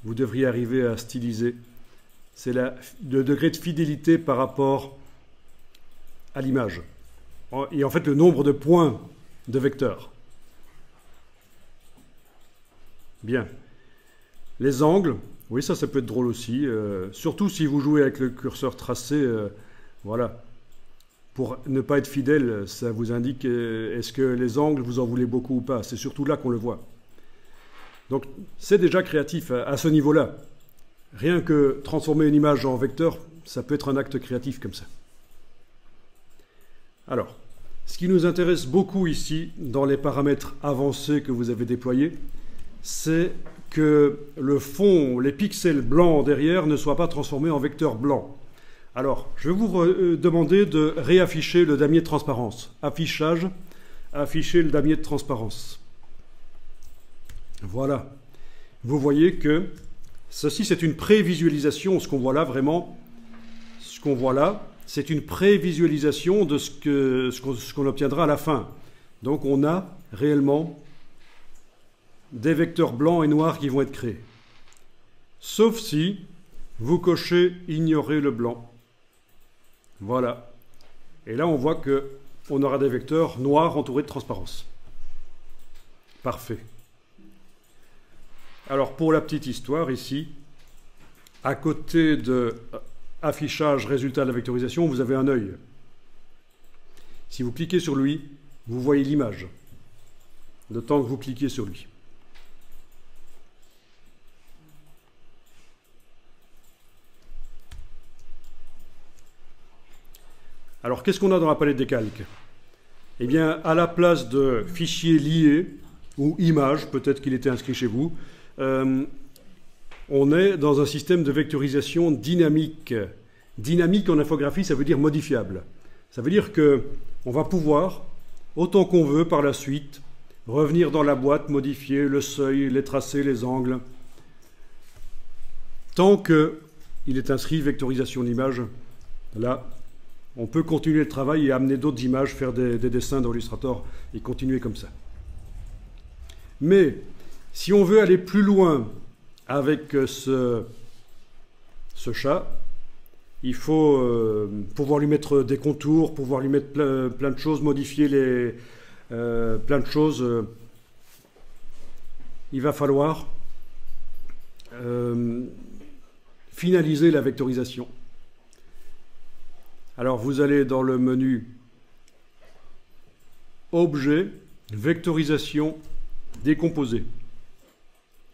S1: vous devriez arriver à styliser. C'est le degré de fidélité par rapport à l'image. Et en fait, le nombre de points de vecteurs. Bien. Les angles, oui, ça peut être drôle aussi. Surtout si vous jouez avec le curseur tracé, voilà. Pour ne pas être fidèle, ça vous indique est-ce que les angles, vous en voulez beaucoup ou pas. C'est surtout là qu'on le voit. Donc, c'est déjà créatif à ce niveau-là. Rien que transformer une image en vecteur, ça peut être un acte créatif comme ça. Alors, ce qui nous intéresse beaucoup ici, dans les paramètres avancés que vous avez déployés, c'est que le fond, les pixels blancs derrière, ne soient pas transformés en vecteurs blancs. Alors, je vais vous demander de réafficher le damier de transparence. Affichage, afficher le damier de transparence. Voilà. Vous voyez que ceci, c'est une prévisualisation. Ce qu'on voit là, vraiment, ce qu'on voit là, c'est une prévisualisation de ce qu'on obtiendra à la fin. Donc, on a réellement des vecteurs blancs et noirs qui vont être créés. Sauf si vous cochez « Ignorer le blanc ». Voilà. Et là, on voit qu'on aura des vecteurs noirs entourés de transparence. Parfait. Alors, pour la petite histoire, ici, à côté de affichage résultat de la vectorisation, vous avez un œil. Si vous cliquez sur lui, vous voyez l'image, le temps que vous cliquez sur lui. Alors, qu'est-ce qu'on a dans la palette des calques? Eh bien, à la place de fichiers liés, ou images, peut-être qu'il était inscrit chez vous, on est dans un système de vectorisation dynamique. Dynamique en infographie, ça veut dire modifiable. Ça veut dire qu'on va pouvoir, autant qu'on veut par la suite, revenir dans la boîte, modifier le seuil, les tracés, les angles, tant qu'il est inscrit vectorisation d'image. Là, on peut continuer le travail et amener d'autres images, faire des dessins dans Illustrator et continuer comme ça. Mais si on veut aller plus loin avec ce chat, il faut pouvoir lui mettre des contours, pouvoir lui mettre plein de choses, modifier plein de choses. Il va falloir finaliser la vectorisation. Alors vous allez dans le menu Objet, Vectorisation, Décomposer.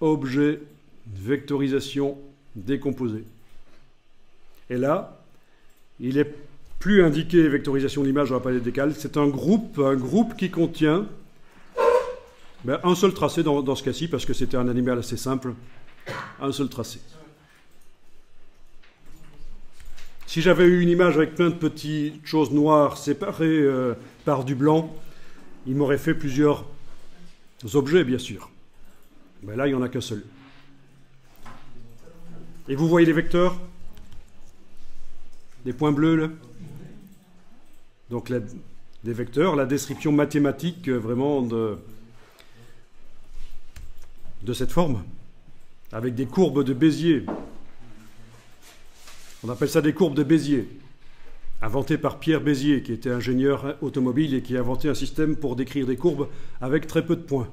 S1: Objet, Vectorisation, Décomposer. Et là, il n'est plus indiqué vectorisation de l'image dans la palette des calques. C'est un groupe qui contient un seul tracé dans ce cas-ci, parce que c'était un animal assez simple. Un seul tracé. Si j'avais eu une image avec plein de petites choses noires séparées par du blanc, il m'aurait fait plusieurs objets, bien sûr. Mais là, il n'y en a qu'un seul. Et vous voyez les vecteurs? Les points bleus, là? Donc, des vecteurs, la description mathématique, vraiment, de cette forme, avec des courbes de Bézier. On appelle ça des courbes de Bézier, inventées par Pierre Bézier, qui était ingénieur automobile et qui a inventé un système pour décrire des courbes avec très peu de points.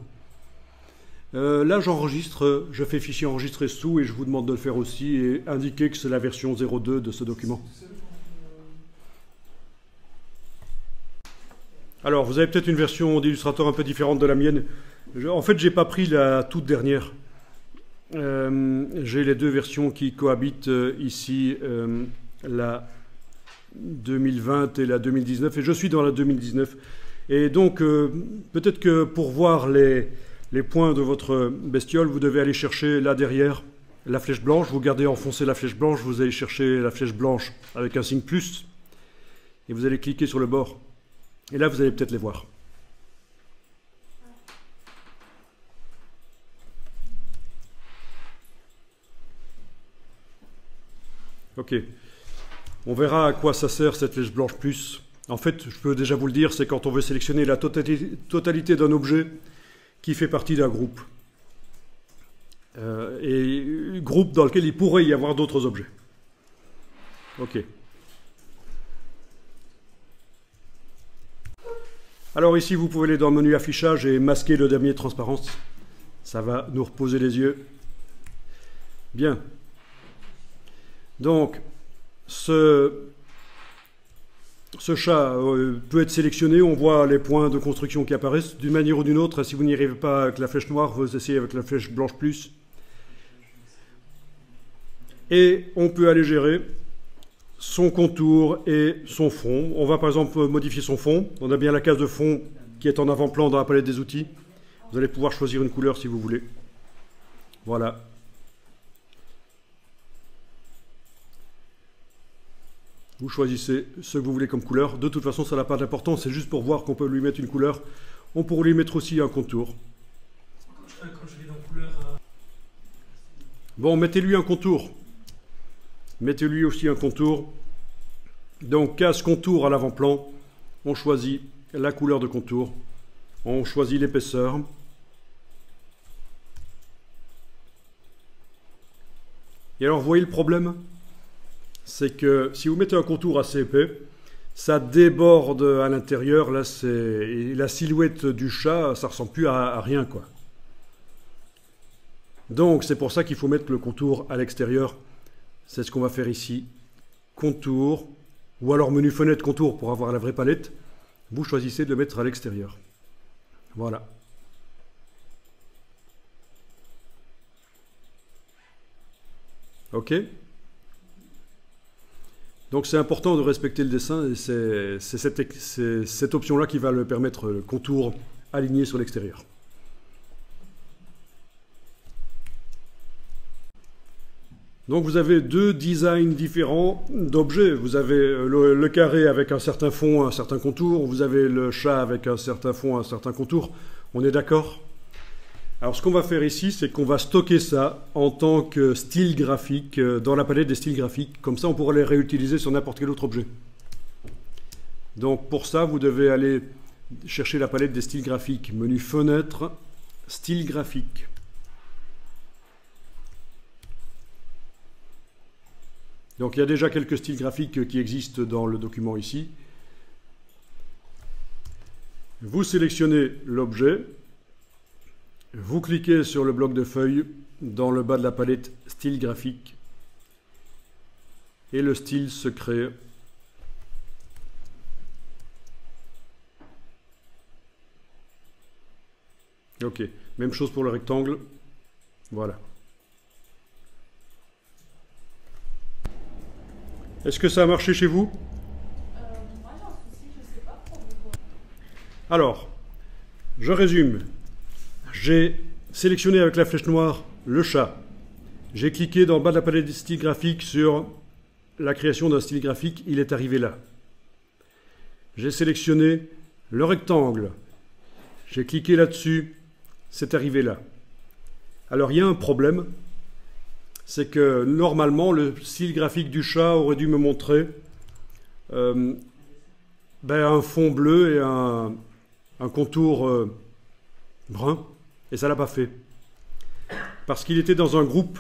S1: Là, j'enregistre, je fais fichier enregistrer sous et je vous demande de le faire aussi et indiquer que c'est la version 02 de ce document. Alors, vous avez peut-être une version d'Illustrator un peu différente de la mienne. En fait, je n'ai pas pris la toute dernière. J'ai les deux versions qui cohabitent ici, la 2020 et la 2019, et je suis dans la 2019. Et donc, peut-être que pour voir les points de votre bestiole, vous devez aller chercher là derrière la flèche blanche. Vous gardez enfoncé la flèche blanche, vous allez chercher la flèche blanche avec un signe plus, et vous allez cliquer sur le bord. Et là, vous allez peut-être les voir. Ok. On verra à quoi ça sert cette flèche blanche plus. En fait, je peux déjà vous le dire, c'est quand on veut sélectionner la totalité d'un objet qui fait partie d'un groupe. Et groupe dans lequel il pourrait y avoir d'autres objets. Ok. Alors ici, vous pouvez aller dans le menu affichage et masquer le damier transparence. Ça va nous reposer les yeux. Bien. Donc, ce chat peut être sélectionné. On voit les points de construction qui apparaissent d'une manière ou d'une autre. Si vous n'y arrivez pas avec la flèche noire, vous essayez avec la flèche blanche plus. Et on peut aller gérer son contour et son fond. On va par exemple modifier son fond. On a bien la case de fond qui est en avant-plan dans la palette des outils. Vous allez pouvoir choisir une couleur si vous voulez. Voilà. Vous choisissez ce que vous voulez comme couleur. De toute façon, ça n'a pas d'importance. C'est juste pour voir qu'on peut lui mettre une couleur. On pourrait lui mettre aussi un contour.
S2: Quand je vais dans couleur...
S1: Bon, mettez-lui un contour. Mettez-lui aussi un contour. Donc, case contour à l'avant-plan. On choisit la couleur de contour. On choisit l'épaisseur. Et alors, vous voyez le problème ? C'est que si vous mettez un contour assez épais, ça déborde à l'intérieur. Là, et la silhouette du chat, ça ressemble plus à rien, quoi. Donc, c'est pour ça qu'il faut mettre le contour à l'extérieur. C'est ce qu'on va faire ici. Contour, ou alors menu fenêtre contour pour avoir la vraie palette. Vous choisissez de le mettre à l'extérieur. Voilà. OK ? Donc c'est important de respecter le dessin et c'est cette option-là qui va le permettre, le contour aligné sur l'extérieur. Donc vous avez deux designs différents d'objets. Vous avez le carré avec un certain fond, un certain contour. Vous avez le chat avec un certain fond, un certain contour. On est d'accord ? Alors ce qu'on va faire ici, c'est qu'on va stocker ça en tant que style graphique dans la palette des styles graphiques. Comme ça, on pourra les réutiliser sur n'importe quel autre objet. Donc pour ça, vous devez aller chercher la palette des styles graphiques. Menu fenêtre, style graphique. Donc il y a déjà quelques styles graphiques qui existent dans le document ici. Vous sélectionnez l'objet. Vous cliquez sur le bloc de feuilles dans le bas de la palette style graphique et le style se crée. Ok, même chose pour le rectangle. Voilà. Est-ce que ça a marché chez vous?
S3: Moi j'ai un souci, je sais pas pourquoi.
S1: Alors, je résume. J'ai sélectionné avec la flèche noire le chat. J'ai cliqué dans le bas de la palette des styles graphiques sur la création d'un style graphique. Il est arrivé là. J'ai sélectionné le rectangle. J'ai cliqué là-dessus. C'est arrivé là. Alors, il y a un problème. C'est que normalement, le style graphique du chat aurait dû me montrer un fond bleu et un contour brun. Et ça ne l'a pas fait. Parce qu'il était dans un groupe.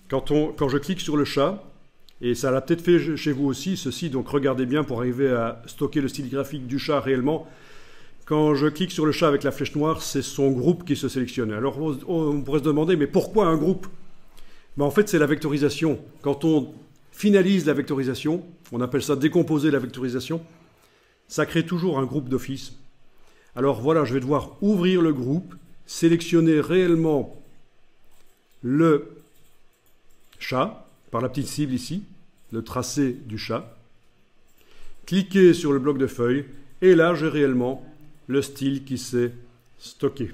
S1: Quand je clique sur le chat, et ça l'a peut-être fait chez vous aussi, ceci, donc regardez bien pour arriver à stocker le style graphique du chat réellement. Quand je clique sur le chat avec la flèche noire, c'est son groupe qui se sélectionne. Alors on pourrait se demander, mais pourquoi un groupe? En fait, c'est la vectorisation. Quand on finalise la vectorisation, on appelle ça décomposer la vectorisation, ça crée toujours un groupe d'office. Alors voilà, je vais devoir ouvrir le groupe, sélectionner réellement le chat, par la petite cible ici, le tracé du chat. Cliquez sur le bloc de feuilles et là j'ai réellement le style qui s'est stocké.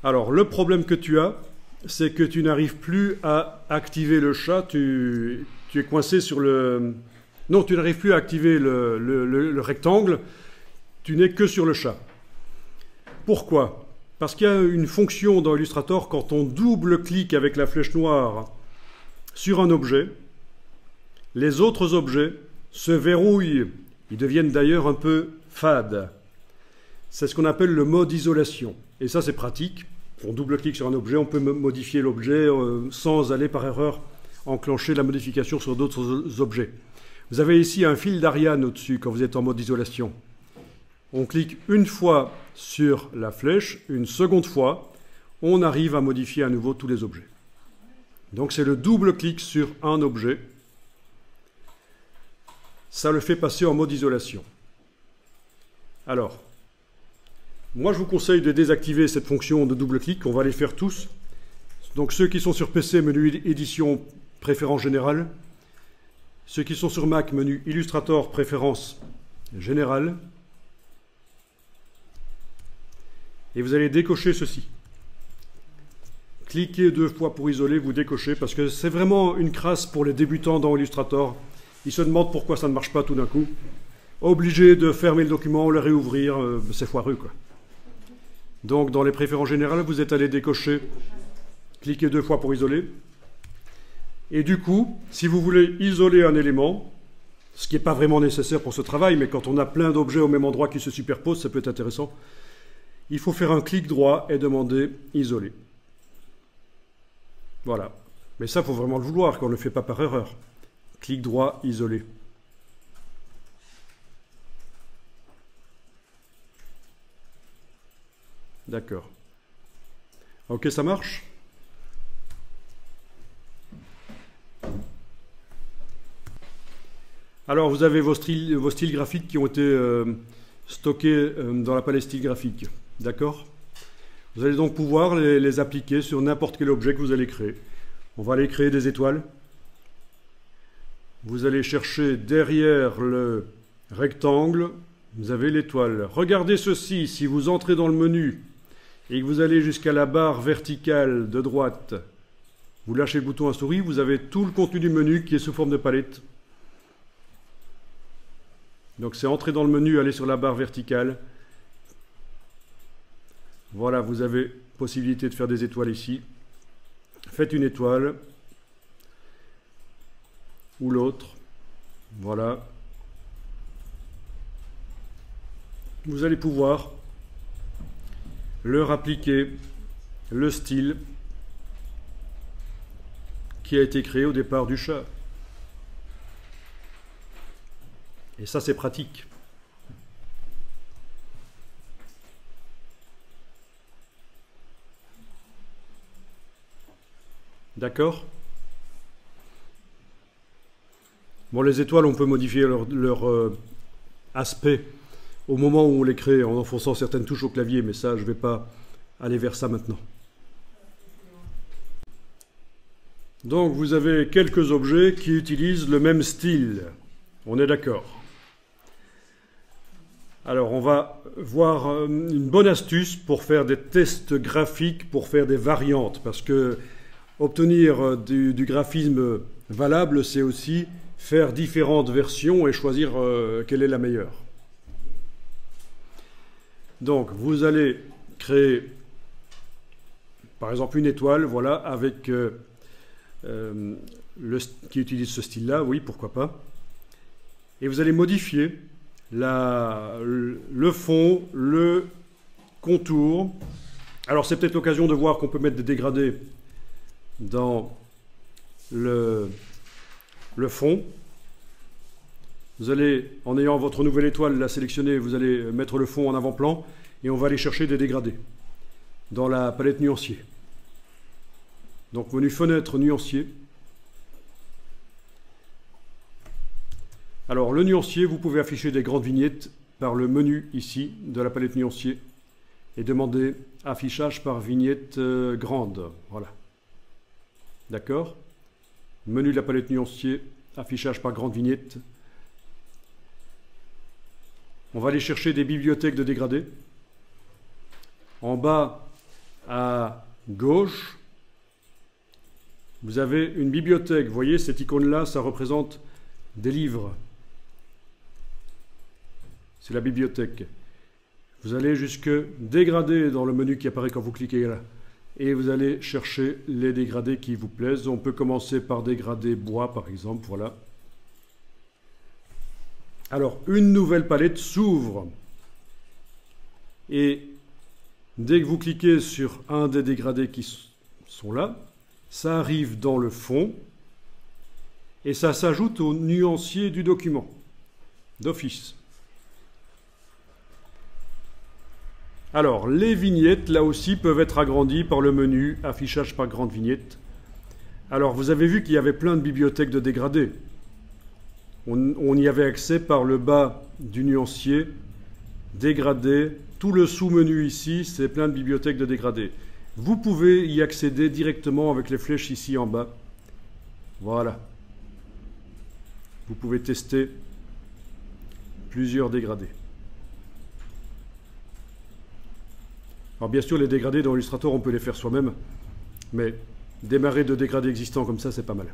S1: Alors le problème que tu as, c'est que tu n'arrives plus à activer le chat, tu es coincé sur le... Non, tu n'arrives plus à activer le rectangle, tu n'es que sur le chat. Pourquoi? Parce qu'il y a une fonction dans Illustrator, quand on double-clique avec la flèche noire sur un objet, les autres objets se verrouillent. Ils deviennent d'ailleurs un peu fades. C'est ce qu'on appelle le mode isolation. Et ça, c'est pratique. On double-clique sur un objet, on peut modifier l'objet sans aller par erreur enclencher la modification sur d'autres objets. Vous avez ici un fil d'Ariane au-dessus quand vous êtes en mode isolation. On clique une fois sur la flèche, une seconde fois, on arrive à modifier à nouveau tous les objets. Donc c'est le double-clic sur un objet. Ça le fait passer en mode isolation. Alors, moi je vous conseille de désactiver cette fonction de double-clic, on va les faire tous. Donc ceux qui sont sur PC, menu édition, préférence générale. Ceux qui sont sur Mac, menu Illustrator, préférence générale. Et vous allez décocher ceci. Cliquez 2 fois pour isoler, vous décochez, parce que c'est vraiment une crasse pour les débutants dans Illustrator. Ils se demandent pourquoi ça ne marche pas tout d'un coup. Obligé de fermer le document, le réouvrir, c'est foireux, quoi. Donc dans les préférences générales, vous êtes allé décocher, cliquez 2 fois pour isoler. Et du coup, si vous voulez isoler un élément, ce qui n'est pas vraiment nécessaire pour ce travail, mais quand on a plein d'objets au même endroit qui se superposent, ça peut être intéressant, il faut faire un clic droit et demander « Isoler ». Voilà. Mais ça, il faut vraiment le vouloir, qu'on ne le fait pas par erreur. Clic droit, isoler. D'accord. Ok, ça marche? Alors, vous avez vos styles graphiques qui ont été stockés dans la palette style graphique. D'accord? Vous allez donc pouvoir les appliquer sur n'importe quel objet que vous allez créer. On va aller créer des étoiles. Vous allez chercher derrière le rectangle, vous avez l'étoile. Regardez ceci, si vous entrez dans le menu et que vous allez jusqu'à la barre verticale de droite, vous lâchez le bouton à souris, vous avez tout le contenu du menu qui est sous forme de palette. Donc c'est entrer dans le menu, aller sur la barre verticale. Voilà, vous avez possibilité de faire des étoiles ici. Faites une étoile. Ou l'autre. Voilà. Vous allez pouvoir leur appliquer le style qui a été créé au départ du chat. Et ça, c'est pratique. D'accord? Bon, les étoiles, on peut modifier leur aspect au moment où on les crée en enfonçant certaines touches au clavier, mais ça, je ne vais pas aller vers ça maintenant. Donc, vous avez quelques objets qui utilisent le même style. On est d'accord? Alors, on va voir une bonne astuce pour faire des tests graphiques, pour faire des variantes, parce que obtenir du graphisme valable, c'est aussi faire différentes versions et choisir quelle est la meilleure. Donc, vous allez créer, par exemple, une étoile, voilà, avec qui utilise ce style-là, oui, pourquoi pas. Et vous allez modifier le fond, le contour. Alors, c'est peut-être l'occasion de voir qu'on peut mettre des dégradés dans le fond. Vous allez, en ayant votre nouvelle étoile, la sélectionner, vous allez mettre le fond en avant-plan et on va aller chercher des dégradés dans la palette nuancier. Donc, menu fenêtre nuancier. Alors, le nuancier, vous pouvez afficher des grandes vignettes par le menu ici de la palette nuancier et demander affichage par vignette grande. Voilà. D'accord? menu de la palette nuancier, affichage par grande vignette. On va aller chercher des bibliothèques de dégradés. En bas à gauche, vous avez une bibliothèque. Vous voyez, cette icône-là, ça représente des livres. C'est la bibliothèque. Vous allez jusque dégradés dans le menu qui apparaît quand vous cliquez là. Et vous allez chercher les dégradés qui vous plaisent. On peut commencer par dégradé bois, par exemple. Voilà. Alors, une nouvelle palette s'ouvre. Et dès que vous cliquez sur un des dégradés qui sont là, ça arrive dans le fond et ça s'ajoute au nuancier du document d'office. Alors, les vignettes, là aussi, peuvent être agrandies par le menu affichage par grande vignette. Alors, vous avez vu qu'il y avait plein de bibliothèques de dégradés. On y avait accès par le bas du nuancier, dégradé. Tout le sous-menu ici, c'est plein de bibliothèques de dégradés. Vous pouvez y accéder directement avec les flèches ici en bas. Voilà. Vous pouvez tester plusieurs dégradés. Alors bien sûr, les dégradés dans Illustrator, on peut les faire soi-même, mais démarrer de dégradés existants comme ça, c'est pas mal.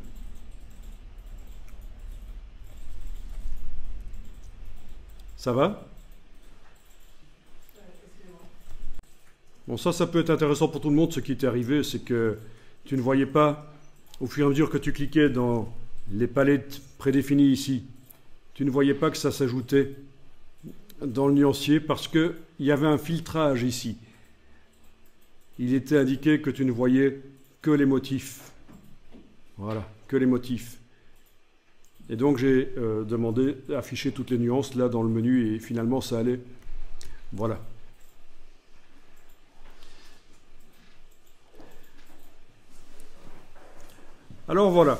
S1: Ça va? Bon, ça peut être intéressant pour tout le monde. Ce qui t'est arrivé, c'est que tu ne voyais pas, au fur et à mesure que tu cliquais dans les palettes prédéfinies ici, tu ne voyais pas que ça s'ajoutait dans le nuancier parce qu'il y avait un filtrage ici. Il était indiqué que tu ne voyais que les motifs. Voilà, que les motifs. Et donc j'ai demandé d'afficher toutes les nuances là dans le menu et finalement ça allait. Voilà. Alors voilà.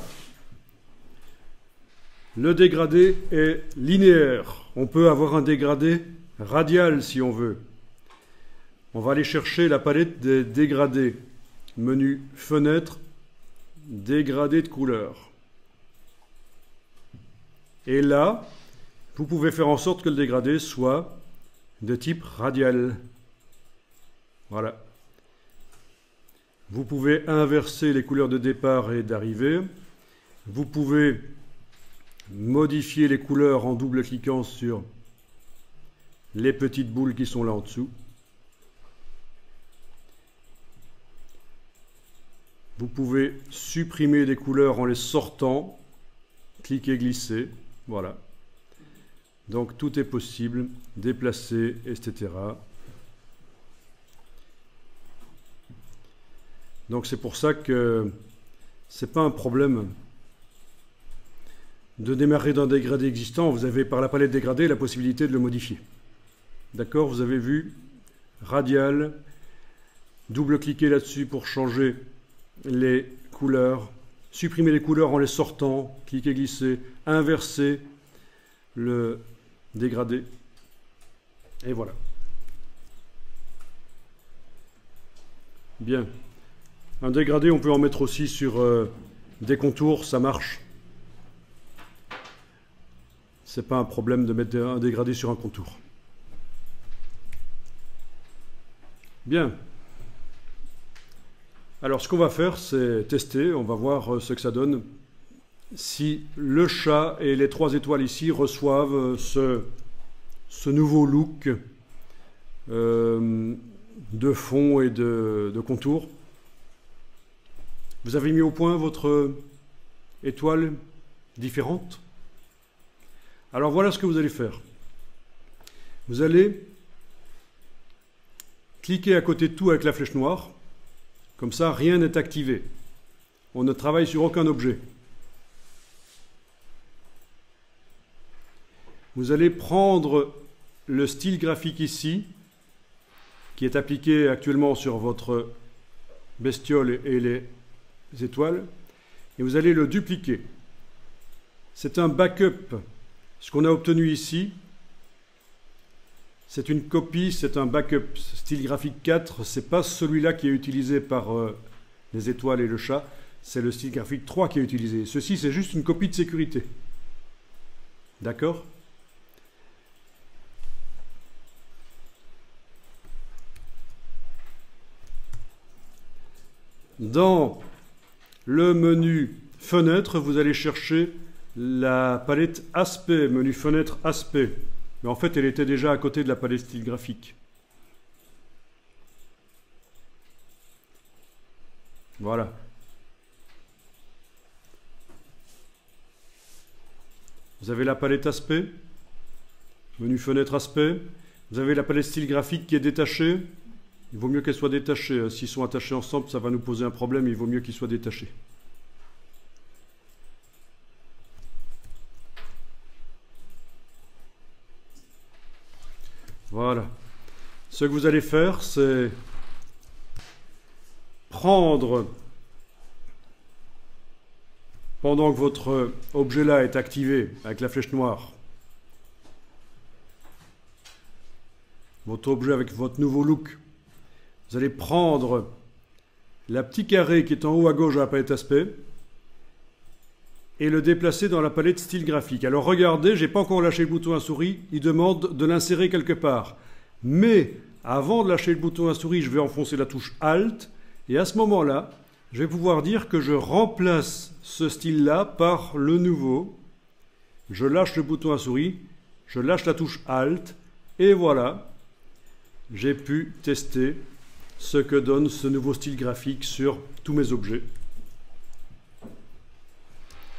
S1: Le dégradé est linéaire. On peut avoir un dégradé radial si on veut. On va aller chercher la palette des dégradés. Menu fenêtre, dégradé de couleur. Et là, vous pouvez faire en sorte que le dégradé soit de type radial. Voilà. Vous pouvez inverser les couleurs de départ et d'arrivée. Vous pouvez modifier les couleurs en double-cliquant sur les petites boules qui sont là en dessous. Vous pouvez supprimer des couleurs en les sortant. Cliquez, glisser. Voilà. Donc tout est possible. Déplacer, etc. Donc c'est pour ça que c'est pas un problème de démarrer d'un dégradé existant. Vous avez par la palette dégradée la possibilité de le modifier. D'accord? Vous avez vu radial. Double-cliquez là-dessus pour changer les couleurs. Supprimer les couleurs en les sortant. Cliquez, glisser. Inverser le dégradé. Et voilà. Bien. Un dégradé, on peut en mettre aussi sur des contours, ça marche. C'est pas un problème de mettre un dégradé sur un contour. Bien. Alors, ce qu'on va faire, c'est tester. On va voir ce que ça donne. Si le chat et les 3 étoiles ici reçoivent ce nouveau look de fond et de contour. Vous avez mis au point votre étoile différente. Alors voilà ce que vous allez faire. Vous allez cliquer à côté de tout avec la flèche noire. Comme ça, rien n'est activé. On ne travaille sur aucun objet. Vous allez prendre le style graphique ici, qui est appliqué actuellement sur votre bestiole et les étoiles, et vous allez le dupliquer. C'est un backup. Ce qu'on a obtenu ici, c'est une copie, c'est un backup. Style graphique 4, c'est pas celui-là qui est utilisé par les étoiles et le chat. c'est le style graphique 3 qui est utilisé. Ceci, c'est juste une copie de sécurité. D'accord? Dans le menu fenêtre, vous allez chercher la palette aspect, menu fenêtre aspect. Mais en fait, elle était déjà à côté de la palette style graphique. Voilà. Vous avez la palette aspect, menu fenêtre aspect. Vous avez la palette style graphique qui est détachée. Il vaut mieux qu'elle soit détachée. S'ils sont attachés ensemble, ça va nous poser un problème. Il vaut mieux qu'ils soient détachés. Voilà. Ce que vous allez faire, c'est prendre, pendant que votre objet là est activé avec la flèche noire, votre objet avec votre nouveau look, vous allez prendre la petite carré qui est en haut à gauche de la palette aspect et le déplacer dans la palette style graphique. Alors regardez, j'ai pas encore lâché le bouton à souris, il demande de l'insérer quelque part. Mais avant de lâcher le bouton à souris, je vais enfoncer la touche Alt et à ce moment-là, je vais pouvoir dire que je remplace ce style-là par le nouveau. Je lâche le bouton à souris, je lâche la touche Alt et voilà, j'ai pu tester ce que donne ce nouveau style graphique sur tous mes objets.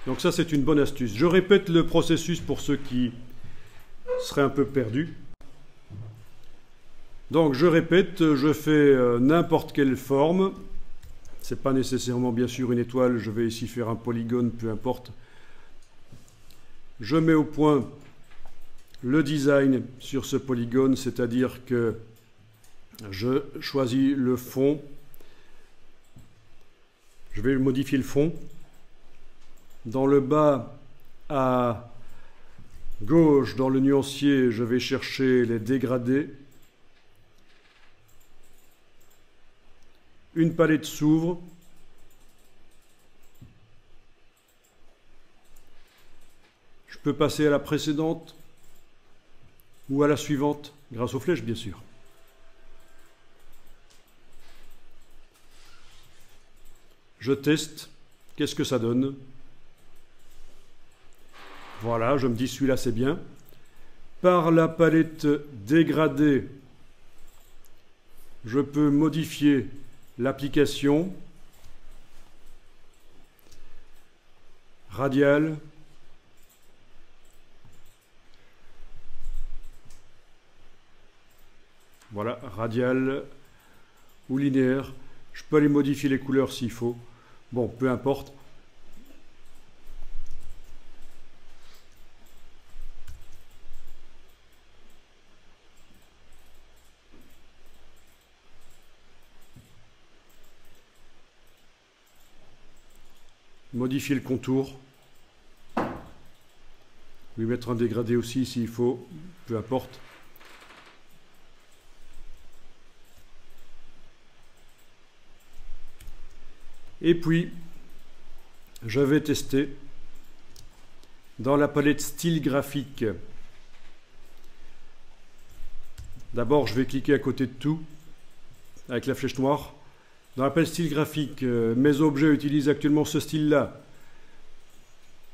S1: Donc ça, c'est une bonne astuce. Je répète le processus pour ceux qui seraient un peu perdus. Donc je répète, je fais n'importe quelle forme. Ce n'est pas nécessairement bien sûr une étoile, je vais ici faire un polygone, peu importe. Je mets au point le design sur ce polygone, c'est-à-dire que je choisis le fond. Je vais modifier le fond. Dans le bas à gauche, dans le nuancier, je vais chercher les dégradés. Une palette s'ouvre. Je peux passer à la précédente ou à la suivante, grâce aux flèches bien sûr. Je teste. Qu'est-ce que ça donne? Voilà, je me dis celui-là c'est bien. Par la palette dégradée, je peux modifier l'application radiale, voilà, radiale ou linéaire. Je peux aller modifier les couleurs s'il faut. Bon, peu importe. Modifier le contour, lui mettre un dégradé aussi s'il faut, peu importe. Et puis, je vais tester dans la palette style graphique. D'abord, je vais cliquer à côté de tout avec la flèche noire. Dans la palette style graphique, mes objets utilisent actuellement ce style-là.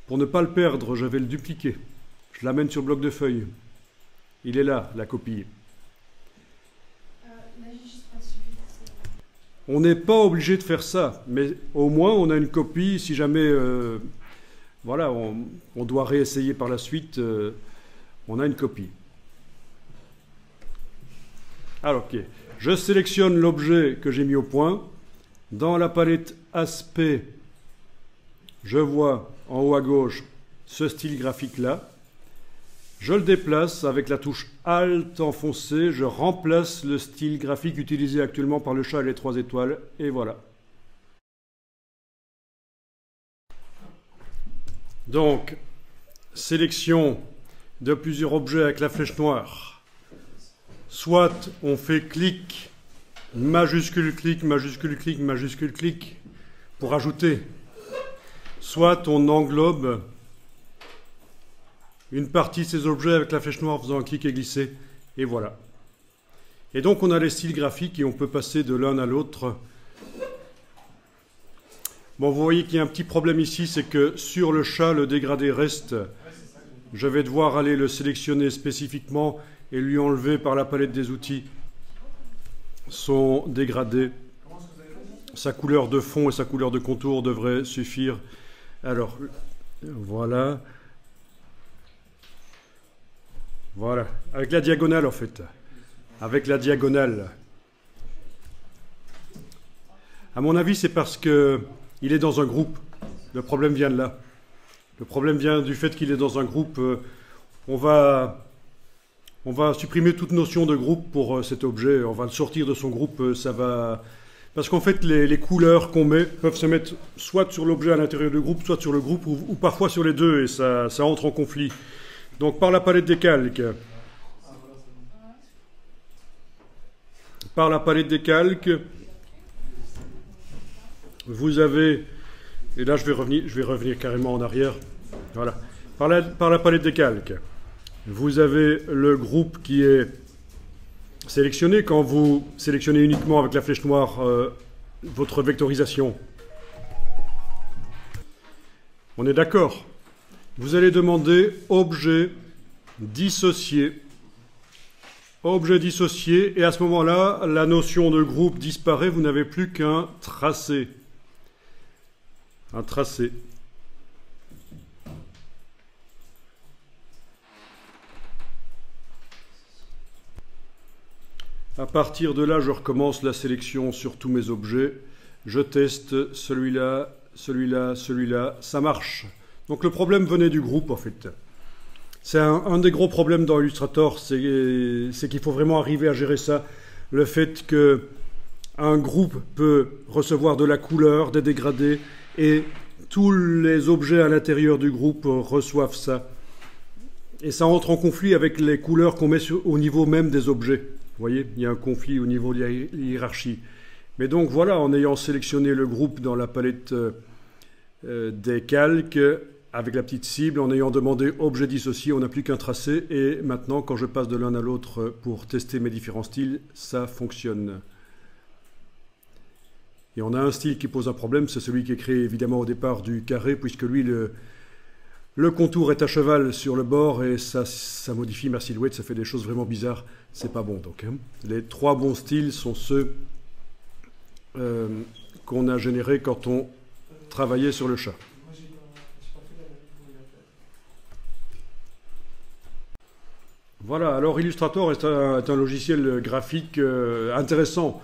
S1: Pour ne pas le perdre, je vais le dupliquer. Je l'amène sur bloc de feuilles. Il est là, la copie.
S3: Là, j'ai juste pas suivi.
S1: On n'est pas obligé de faire ça, mais au moins on a une copie. Si jamais voilà, on doit réessayer par la suite, on a une copie. Alors, ok. Je sélectionne l'objet que j'ai mis au point. Dans la palette aspect, je vois en haut à gauche ce style graphique-là. Je le déplace avec la touche Alt enfoncée. Je remplace le style graphique utilisé actuellement par le chat et les 3 étoiles. Et voilà. Donc, sélection de plusieurs objets avec la flèche noire. Soit on fait clic, majuscule clic, majuscule clic, majuscule clic pour ajouter soit on englobe une partie de ces objets avec la flèche noire en faisant un clic et glisser, et voilà. Et donc on a les styles graphiques et on peut passer de l'un à l'autre. Bon, vous voyez qu'il y a un petit problème ici, c'est que sur le chat, le dégradé reste. Je vais devoir aller le sélectionner spécifiquement et lui enlever par la palette des outils son dégradé. Sa couleur de fond et sa couleur de contour devraient suffire. Alors, voilà. Voilà, avec la diagonale en fait. Avec la diagonale. À mon avis, c'est parce qu'il est dans un groupe. Le problème vient de là. Le problème vient du fait qu'il est dans un groupe. On va supprimer toute notion de groupe pour cet objet. On va le sortir de son groupe. Ça va... Parce qu'en fait, les couleurs qu'on met peuvent se mettre soit sur l'objet à l'intérieur du groupe, soit sur le groupe, ou parfois sur les deux, et ça entre en conflit. Donc par la palette des calques, vous avez, et là je vais revenir carrément en arrière, voilà. Par la palette des calques, vous avez le groupe qui est sélectionné quand vous sélectionnez uniquement avec la flèche noire votre vectorisation. On est d'accord? Vous allez demander objet dissocié. Objet dissocié, et à ce moment-là, la notion de groupe disparaît, vous n'avez plus qu'un tracé. Un tracé. À partir de là, je recommence la sélection sur tous mes objets. Je teste celui-là, celui-là, celui-là. Ça marche. Donc le problème venait du groupe en fait. C'est un des gros problèmes dans Illustrator, c'est qu'il faut vraiment arriver à gérer ça. Le fait qu'un groupe peut recevoir de la couleur, des dégradés, et tous les objets à l'intérieur du groupe reçoivent ça. Et ça entre en conflit avec les couleurs qu'on met au niveau même des objets. Vous voyez, il y a un conflit au niveau de la hiérarchie. Mais donc voilà, en ayant sélectionné le groupe dans la palette des calques, avec la petite cible, en ayant demandé objet dissocié, on n'a plus qu'un tracé, et maintenant quand je passe de l'un à l'autre pour tester mes différents styles, ça fonctionne. Et on a un style qui pose un problème, c'est celui qui est créé évidemment au départ du carré, puisque lui, le contour est à cheval sur le bord, et ça modifie ma silhouette, ça fait des choses vraiment bizarres, c'est pas bon donc. Hein. Les trois bons styles sont ceux qu'on a générés quand on travaillait sur le chat. Voilà, alors Illustrator est un logiciel graphique intéressant,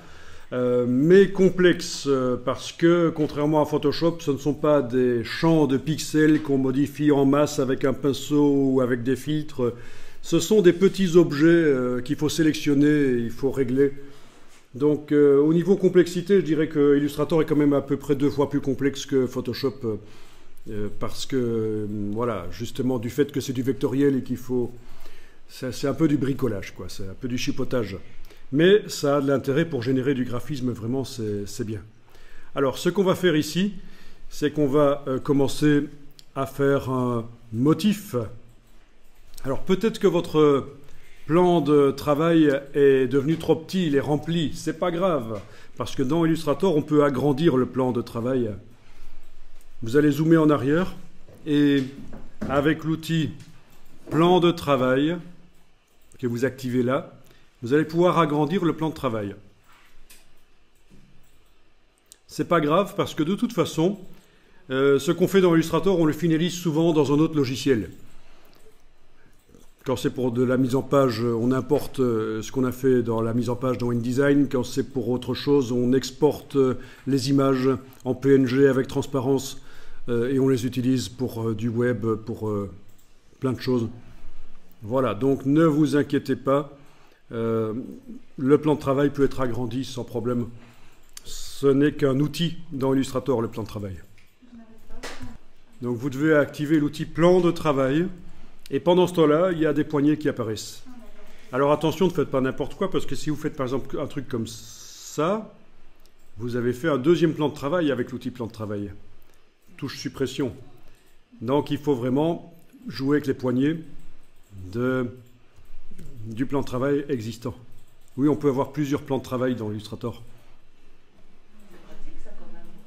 S1: mais complexe, parce que, contrairement à Photoshop, ce ne sont pas des champs de pixels qu'on modifie en masse avec un pinceau ou avec des filtres. Ce sont des petits objets qu'il faut sélectionner et il faut régler. Donc, au niveau complexité, je dirais que Illustrator est quand même à peu près 2 fois plus complexe que Photoshop, parce que, voilà, justement, du fait que c'est du vectoriel et qu'il faut... C'est un peu du bricolage, quoi. C'est un peu du chipotage. Mais ça a de l'intérêt pour générer du graphisme, vraiment, c'est bien. Alors, ce qu'on va faire ici, c'est qu'on va commencer à faire un motif. Alors, peut-être que votre plan de travail est devenu trop petit, il est rempli. C'est pas grave, parce que dans Illustrator, on peut agrandir le plan de travail. Vous allez zoomer en arrière, et avec l'outil plan de travail, que vous activez là, vous allez pouvoir agrandir le plan de travail. C'est pas grave parce que de toute façon, ce qu'on fait dans Illustrator, on le finalise souvent dans un autre logiciel. Quand c'est pour de la mise en page, on importe ce qu'on a fait dans la mise en page dans InDesign. Quand c'est pour autre chose, on exporte les images en PNG avec transparence et on les utilise pour du web, pour plein de choses. Voilà, donc ne vous inquiétez pas, le plan de travail peut être agrandi sans problème. Ce n'est qu'un outil dans Illustrator, le plan de travail. Donc vous devez activer l'outil plan de travail, et pendant ce temps-là, il y a des poignées qui apparaissent. Alors attention, ne faites pas n'importe quoi, parce que si vous faites par exemple un truc comme ça, vous avez fait un deuxième plan de travail avec l'outil plan de travail. touche suppression. Donc il faut vraiment jouer avec les poignées du plan de travail existant. Oui, on peut avoir plusieurs plans de travail dans Illustrator.
S4: C'est pratique ça quand même pour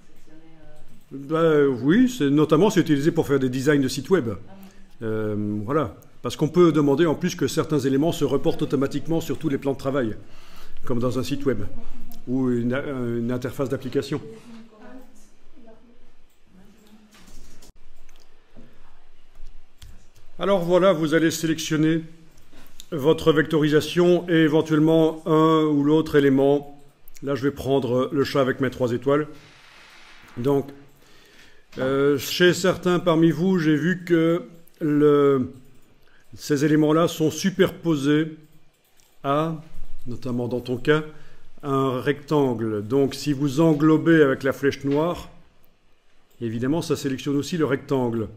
S4: sectionner.
S1: Oui, notamment c'est utilisé pour faire des designs de sites web. Voilà. Parce qu'on peut demander en plus que certains éléments se reportent automatiquement sur tous les plans de travail, comme dans un site web ou une interface d'application. Alors voilà, vous allez sélectionner votre vectorisation et éventuellement un ou l'autre élément. Là, je vais prendre le chat avec mes 3 étoiles. Donc, chez certains parmi vous, j'ai vu que ces éléments-là sont superposés à, notamment dans ton cas, un rectangle. Donc, si vous englobez avec la flèche noire, évidemment, ça sélectionne aussi le rectangle.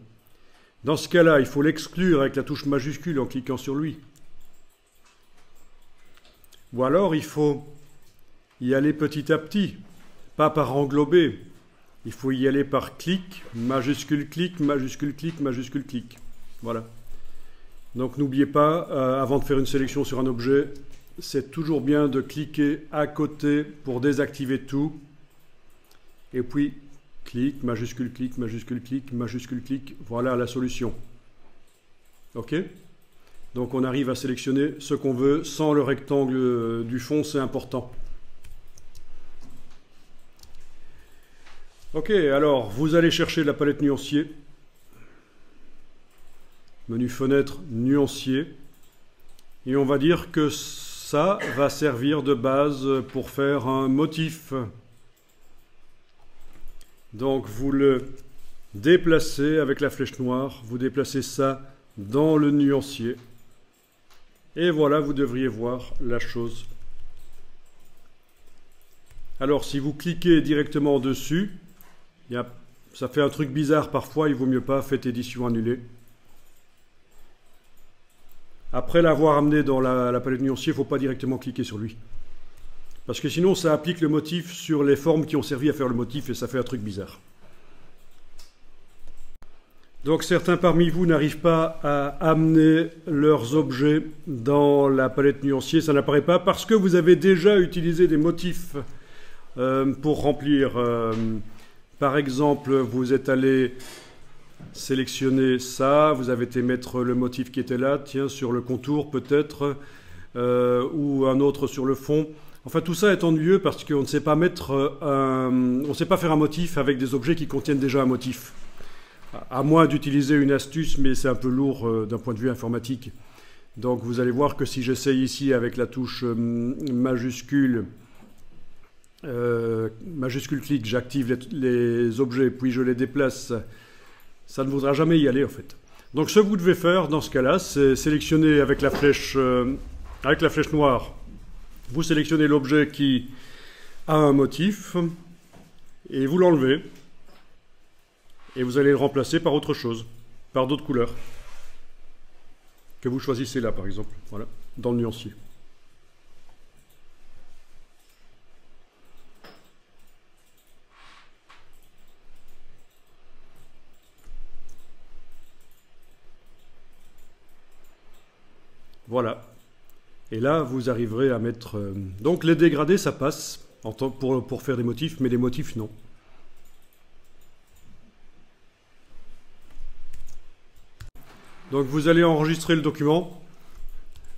S1: Dans ce cas-là, il faut l'exclure avec la touche majuscule en cliquant sur lui. Ou alors, il faut y aller petit à petit, pas par englober. Il faut y aller par clic, majuscule, clic, majuscule, clic, majuscule, clic. Voilà. Donc, n'oubliez pas, avant de faire une sélection sur un objet, c'est toujours bien de cliquer à côté pour désactiver tout. Et puis, clic, majuscule, clic, majuscule, clic, majuscule, clic. Voilà la solution. OK ? Donc on arrive à sélectionner ce qu'on veut sans le rectangle du fond, c'est important. OK, alors vous allez chercher la palette nuancier. Menu fenêtre, nuancier. Et on va dire que ça va servir de base pour faire un motif. Donc vous le déplacez avec la flèche noire, vous déplacez ça dans le nuancier. Et voilà, vous devriez voir la chose. Alors si vous cliquez directement dessus, ça fait un truc bizarre parfois, il vaut mieux pas, faites édition annulée. Après l'avoir amené dans la palette nuancier, il ne faut pas directement cliquer sur lui. Parce que sinon, ça applique le motif sur les formes qui ont servi à faire le motif et ça fait un truc bizarre. Donc certains parmi vous n'arrivent pas à amener leurs objets dans la palette nuancier. Ça n'apparaît pas parce que vous avez déjà utilisé des motifs pour remplir. Par exemple, vous êtes allé sélectionner ça, vous avez été mettre le motif qui était là, tiens, sur le contour peut-être, ou un autre sur le fond. Enfin, tout ça est ennuyeux parce qu'on ne sait pas on ne sait pas faire un motif avec des objets qui contiennent déjà un motif. À moins d'utiliser une astuce, mais c'est un peu lourd d'un point de vue informatique. Donc vous allez voir que si j'essaye ici avec la touche majuscule clic, j'active les objets, puis je les déplace, ça ne voudra jamais y aller en fait. Donc ce que vous devez faire dans ce cas-là, c'est sélectionner avec la flèche noire. Vous sélectionnez l'objet qui a un motif et vous l'enlevez. Et vous allez le remplacer par autre chose, par d'autres couleurs. Que vous choisissez là, par exemple, voilà, dans le nuancier. Voilà. Et là, vous arriverez à mettre... Donc les dégradés, ça passe pour faire des motifs, mais les motifs, non. Donc vous allez enregistrer le document.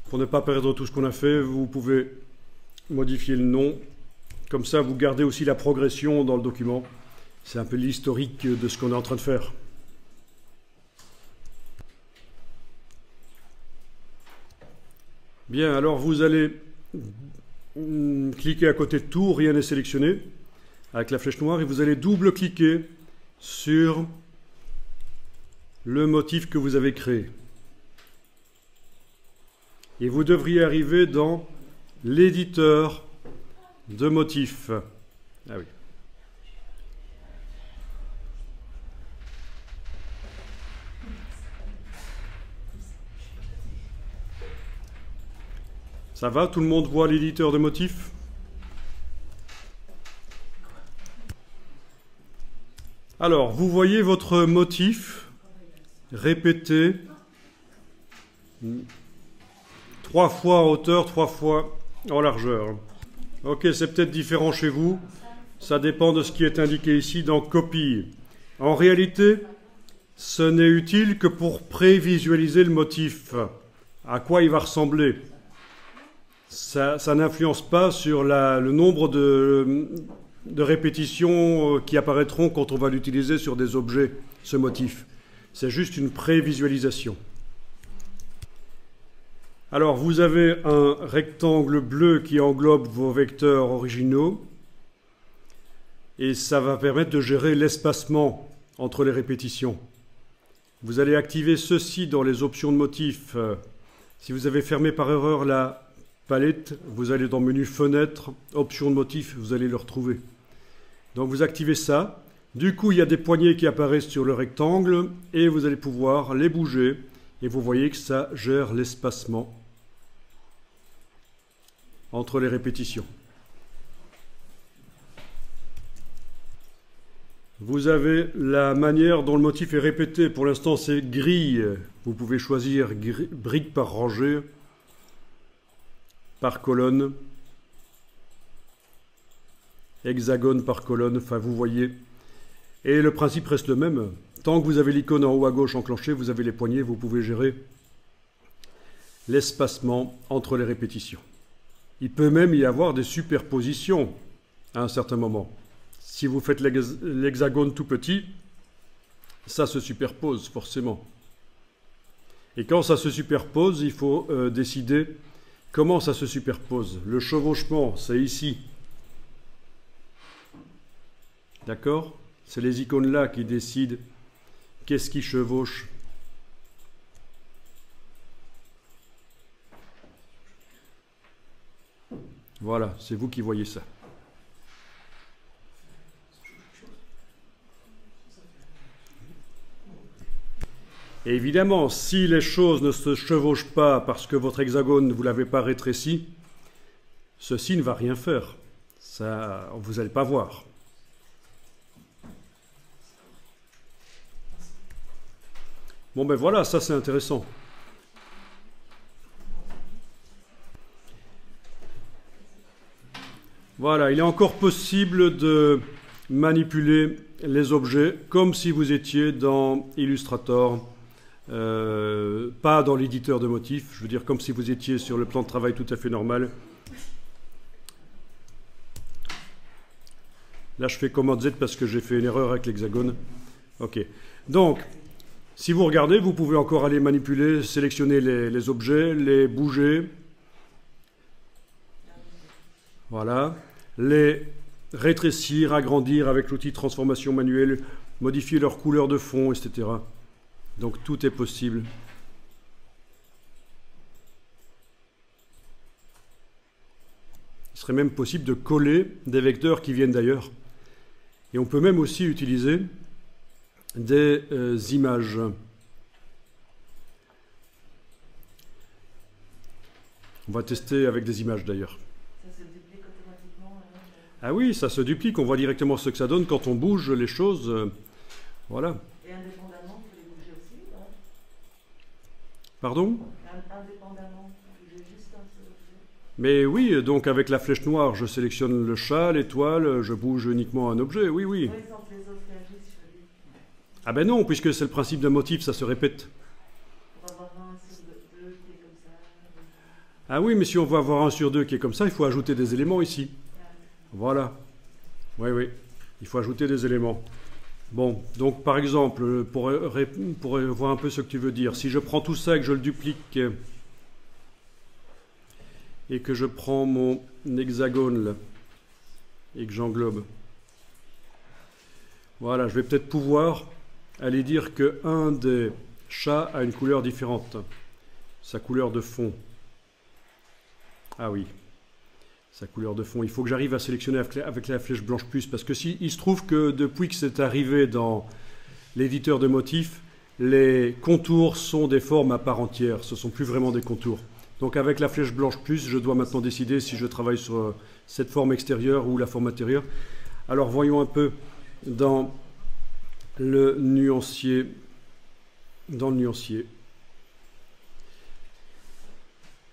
S1: Pour ne pas perdre tout ce qu'on a fait, vous pouvez modifier le nom. Comme ça, vous gardez aussi la progression dans le document. C'est un peu l'historique de ce qu'on est en train de faire. Bien, alors vous allez cliquer à côté de tout, rien n'est sélectionné, avec la flèche noire, et vous allez double-cliquer sur le motif que vous avez créé. Et vous devriez arriver dans l'éditeur de motifs. Ah oui. Ça va? Tout le monde voit l'éditeur de motifs? Alors, vous voyez votre motif répété 3 fois en hauteur, 3 fois en largeur. Ok, c'est peut-être différent chez vous. Ça dépend de ce qui est indiqué ici dans copie. En réalité, ce n'est utile que pour prévisualiser le motif, à quoi il va ressembler. Ça n'influence pas sur le nombre de répétitions qui apparaîtront quand on va l'utiliser sur des objets, ce motif. C'est juste une prévisualisation. Alors, vous avez un rectangle bleu qui englobe vos vecteurs originaux et ça va permettre de gérer l'espacement entre les répétitions. Vous allez activer ceci dans les options de motif. Si vous avez fermé par erreur la palette, vous allez dans menu fenêtre, options de motif, vous allez le retrouver. Donc vous activez ça. Du coup, il y a des poignées qui apparaissent sur le rectangle et vous allez pouvoir les bouger et vous voyez que ça gère l'espacement entre les répétitions. Vous avez la manière dont le motif est répété. Pour l'instant, c'est grille. Vous pouvez choisir brique par rangée, par colonne, hexagone par colonne, enfin vous voyez. Et le principe reste le même. Tant que vous avez l'icône en haut à gauche enclenchée, vous avez les poignées, vous pouvez gérer l'espacement entre les répétitions. Il peut même y avoir des superpositions à un certain moment. Si vous faites l'hexagone tout petit, ça se superpose forcément. Et quand ça se superpose, il faut décider comment ça se superpose. Le chevauchement, c'est ici. D'accord ? C'est les icônes là qui décident qu'est-ce qui chevauche. Voilà, c'est vous qui voyez ça. Et évidemment, si les choses ne se chevauchent pas parce que votre hexagone, vous ne l'avez pas rétréci, ceci ne va rien faire. Ça, vous n'allez pas voir. Bon ben voilà, ça c'est intéressant. Voilà, il est encore possible de manipuler les objets comme si vous étiez dans Illustrator, pas dans l'éditeur de motifs, je veux dire comme si vous étiez sur le plan de travail tout à fait normal. Là, je fais commande Z parce que j'ai fait une erreur avec l'hexagone. Ok. Donc, si vous regardez, vous pouvez encore aller manipuler, sélectionner les objets, les bouger. Voilà. Les rétrécir, agrandir avec l'outil de transformation manuelle, modifier leur couleur de fond, etc. Donc tout est possible. Il serait même possible de coller des vecteurs qui viennent d'ailleurs. Et on peut même aussi utiliser des images. On va tester avec des images d'ailleurs.
S4: Ça se duplique automatiquement.
S1: Ah oui, ça se duplique, on voit directement ce que ça donne quand on bouge les choses. Voilà.
S4: Et indépendamment, vous les bougez aussi, hein?
S1: Pardon ?
S4: Indépendamment, vous bougez juste un seul objet.
S1: Mais oui, donc avec la flèche noire, je sélectionne le chat, l'étoile, je bouge uniquement un objet, oui, oui.
S4: Par exemple, les autres réagissent sur lui.
S1: Ah ben non, puisque c'est le principe d'un motif, ça se répète.
S4: On va avoir un sur deux qui est comme ça.
S1: Ah oui, mais si on veut avoir 1 sur 2 qui est comme ça, il faut ajouter des éléments ici. Voilà. Oui, oui, il faut ajouter des éléments. Bon, donc par exemple, pour voir un peu ce que tu veux dire, si je prends tout ça et que je le duplique et que je prends mon hexagone là, et que j'englobe, voilà, je vais peut-être pouvoir aller dire qu'un des chats a une couleur différente, sa couleur de fond. Ah oui, sa couleur de fond. Il faut que j'arrive à sélectionner avec la flèche blanche plus, parce que si, il se trouve que depuis que c'est arrivé dans l'éditeur de motifs, les contours sont des formes à part entière, ce ne sont plus vraiment des contours. Donc avec la flèche blanche plus, je dois maintenant décider si je travaille sur cette forme extérieure ou la forme intérieure. Alors voyons un peu dans le nuancier, dans le nuancier.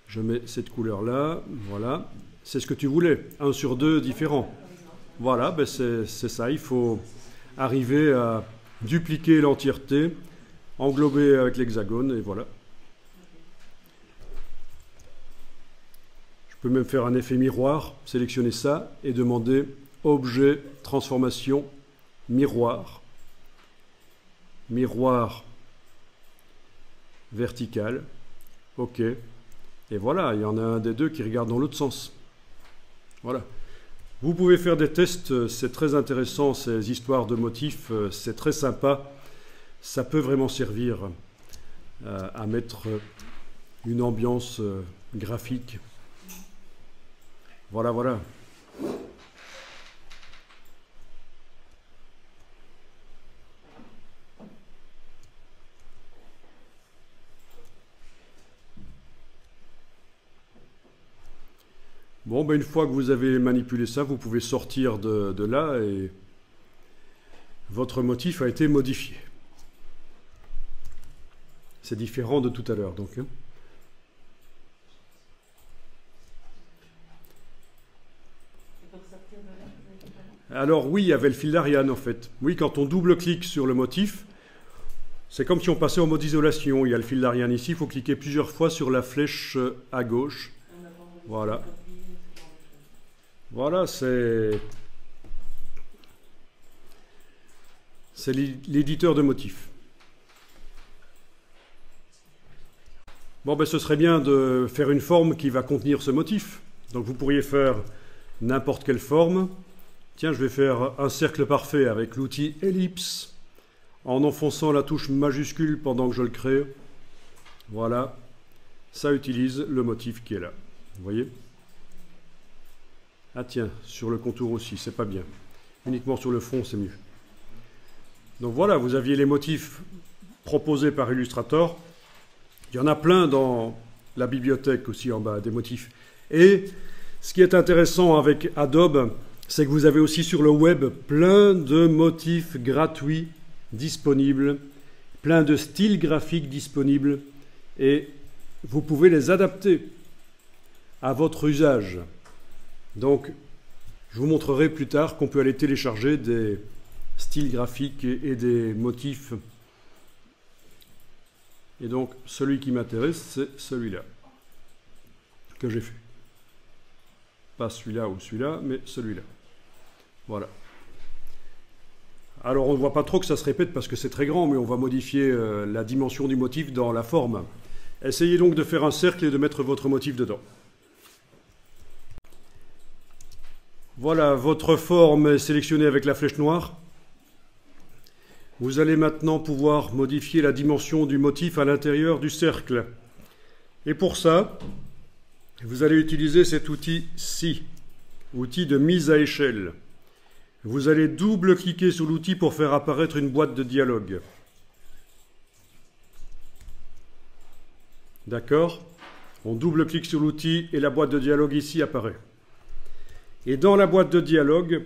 S1: Je mets cette couleur-là, voilà. C'est ce que tu voulais, 1 sur 2 différents. Voilà, ben c'est ça, il faut arriver à dupliquer l'entièreté, englober avec l'hexagone, et voilà. Je peux même faire un effet miroir, sélectionner ça, et demander objet, transformation, miroir. Miroir vertical, OK. Et voilà, il y en a un des deux qui regarde dans l'autre sens. Voilà. Vous pouvez faire des tests, c'est très intéressant, ces histoires de motifs, c'est très sympa. Ça peut vraiment servir à mettre une ambiance graphique. Voilà, voilà. Bon, ben une fois que vous avez manipulé ça, vous pouvez sortir de là et votre motif a été modifié. C'est différent de tout à l'heure, donc. Hein. Alors oui, il y avait le fil d'Ariane en fait. Oui, quand on double-clique sur le motif, c'est comme si on passait en mode isolation. Il y a le fil d'Ariane ici, il faut cliquer plusieurs fois sur la flèche à gauche. Voilà. Voilà, c'est l'éditeur de motifs. Bon, ben ce serait bien de faire une forme qui va contenir ce motif. Donc vous pourriez faire n'importe quelle forme. Tiens, je vais faire un cercle parfait avec l'outil ellipse en enfonçant la touche majuscule pendant que je le crée. Voilà, ça utilise le motif qui est là. Vous voyez ? Ah tiens, sur le contour aussi, c'est pas bien. Uniquement sur le fond, c'est mieux. Donc voilà, vous aviez les motifs proposés par Illustrator. Il y en a plein dans la bibliothèque aussi en bas, des motifs. Et ce qui est intéressant avec Adobe, c'est que vous avez aussi sur le web plein de motifs gratuits disponibles, plein de styles graphiques disponibles, et vous pouvez les adapter à votre usage. Donc, je vous montrerai plus tard qu'on peut aller télécharger des styles graphiques et des motifs. Et donc, celui qui m'intéresse, c'est celui-là que j'ai fait. Pas celui-là ou celui-là, mais celui-là. Voilà. Alors, on ne voit pas trop que ça se répète parce que c'est très grand, mais on va modifier la dimension du motif dans la forme. Essayez donc de faire un cercle et de mettre votre motif dedans. Voilà, votre forme est sélectionnée avec la flèche noire. Vous allez maintenant pouvoir modifier la dimension du motif à l'intérieur du cercle. Et pour ça, vous allez utiliser cet outil-ci, outil de mise à échelle. Vous allez double-cliquer sur l'outil pour faire apparaître une boîte de dialogue. D'accord ? On double-clique sur l'outil et la boîte de dialogue ici apparaît. Et dans la boîte de dialogue,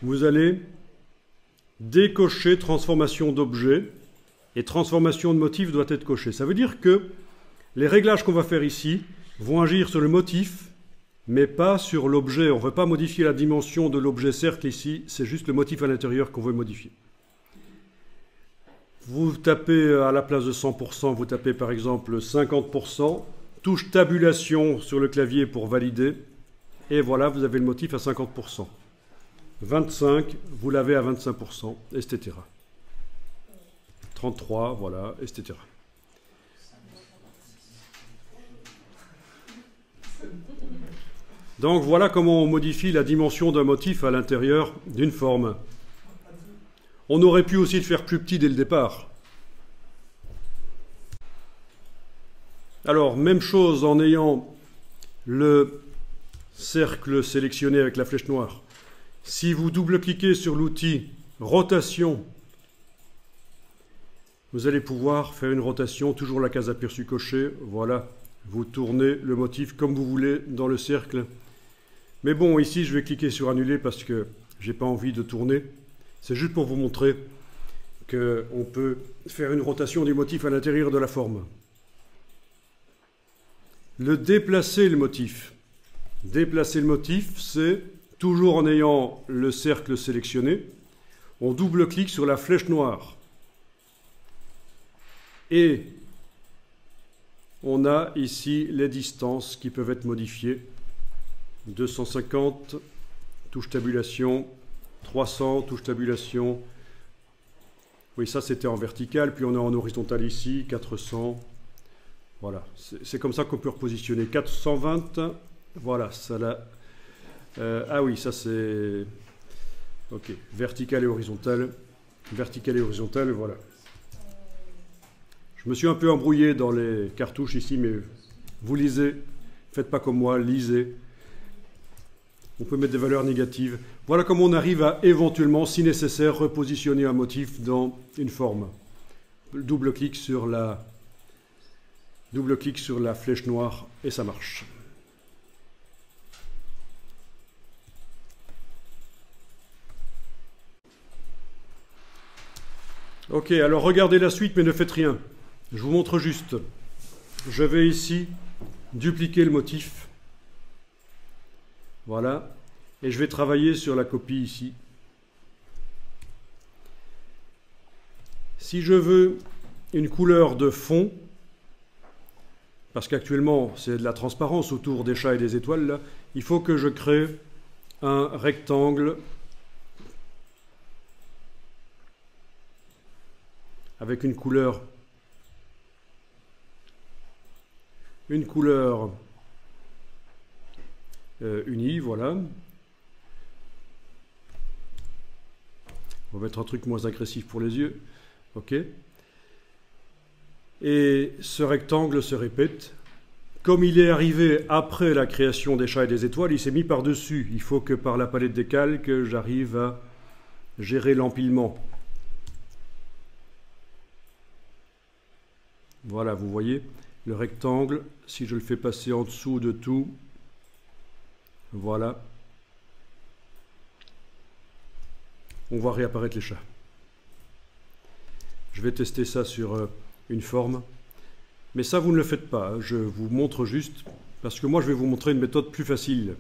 S1: vous allez décocher transformation d'objet et transformation de motif doit être coché. Ça veut dire que les réglages qu'on va faire ici vont agir sur le motif, mais pas sur l'objet. On ne veut pas modifier la dimension de l'objet cercle ici, c'est juste le motif à l'intérieur qu'on veut modifier. Vous tapez à la place de 100%, vous tapez par exemple 50%, touche tabulation sur le clavier pour valider. Et voilà, vous avez le motif à 50%. 25, vous l'avez à 25%, etc. 33, voilà, etc. Donc voilà comment on modifie la dimension d'un motif à l'intérieur d'une forme. On aurait pu aussi le faire plus petit dès le départ. Alors, même chose en ayant le cercle sélectionné avec la flèche noire. Si vous double-cliquez sur l'outil rotation, vous allez pouvoir faire une rotation, toujours la case aperçu cochée. Voilà, vous tournez le motif comme vous voulez dans le cercle. Mais bon, ici, je vais cliquer sur annuler parce que j'ai pas envie de tourner. C'est juste pour vous montrer qu'on peut faire une rotation du motif à l'intérieur de la forme. Le déplacer le motif. Déplacer le motif, c'est toujours en ayant le cercle sélectionné, on double-clique sur la flèche noire. Et on a ici les distances qui peuvent être modifiées. 250, touche tabulation, 300, touche tabulation. Oui, ça c'était en vertical, puis on est en horizontal ici, 400. Voilà, c'est comme ça qu'on peut repositionner. 420, voilà, ça là. Ah oui, ça c'est... Ok, vertical et horizontal. Vertical et horizontal, voilà. Je me suis un peu embrouillé dans les cartouches ici, mais vous lisez. Faites pas comme moi, lisez. On peut mettre des valeurs négatives. Voilà comment on arrive à éventuellement, si nécessaire, repositionner un motif dans une forme. Double-clic sur la flèche noire et ça marche. Ok, alors regardez la suite, mais ne faites rien. Je vous montre juste. Je vais ici dupliquer le motif. Voilà. Et je vais travailler sur la copie ici. Si je veux une couleur de fond, parce qu'actuellement c'est de la transparence autour des chats et des étoiles, là, il faut que je crée un rectangle avec une couleur unie, voilà. On va mettre un truc moins agressif pour les yeux. OK. Et ce rectangle se répète. Comme il est arrivé après la création des chats et des étoiles, il s'est mis par-dessus. Il faut que par la palette des calques, j'arrive à gérer l'empilement. Voilà, vous voyez, le rectangle, si je le fais passer en dessous de tout, voilà, on voit réapparaître les chats. Je vais tester ça sur une forme, mais ça vous ne le faites pas, hein. Je vous montre juste, parce que moi je vais vous montrer une méthode plus facile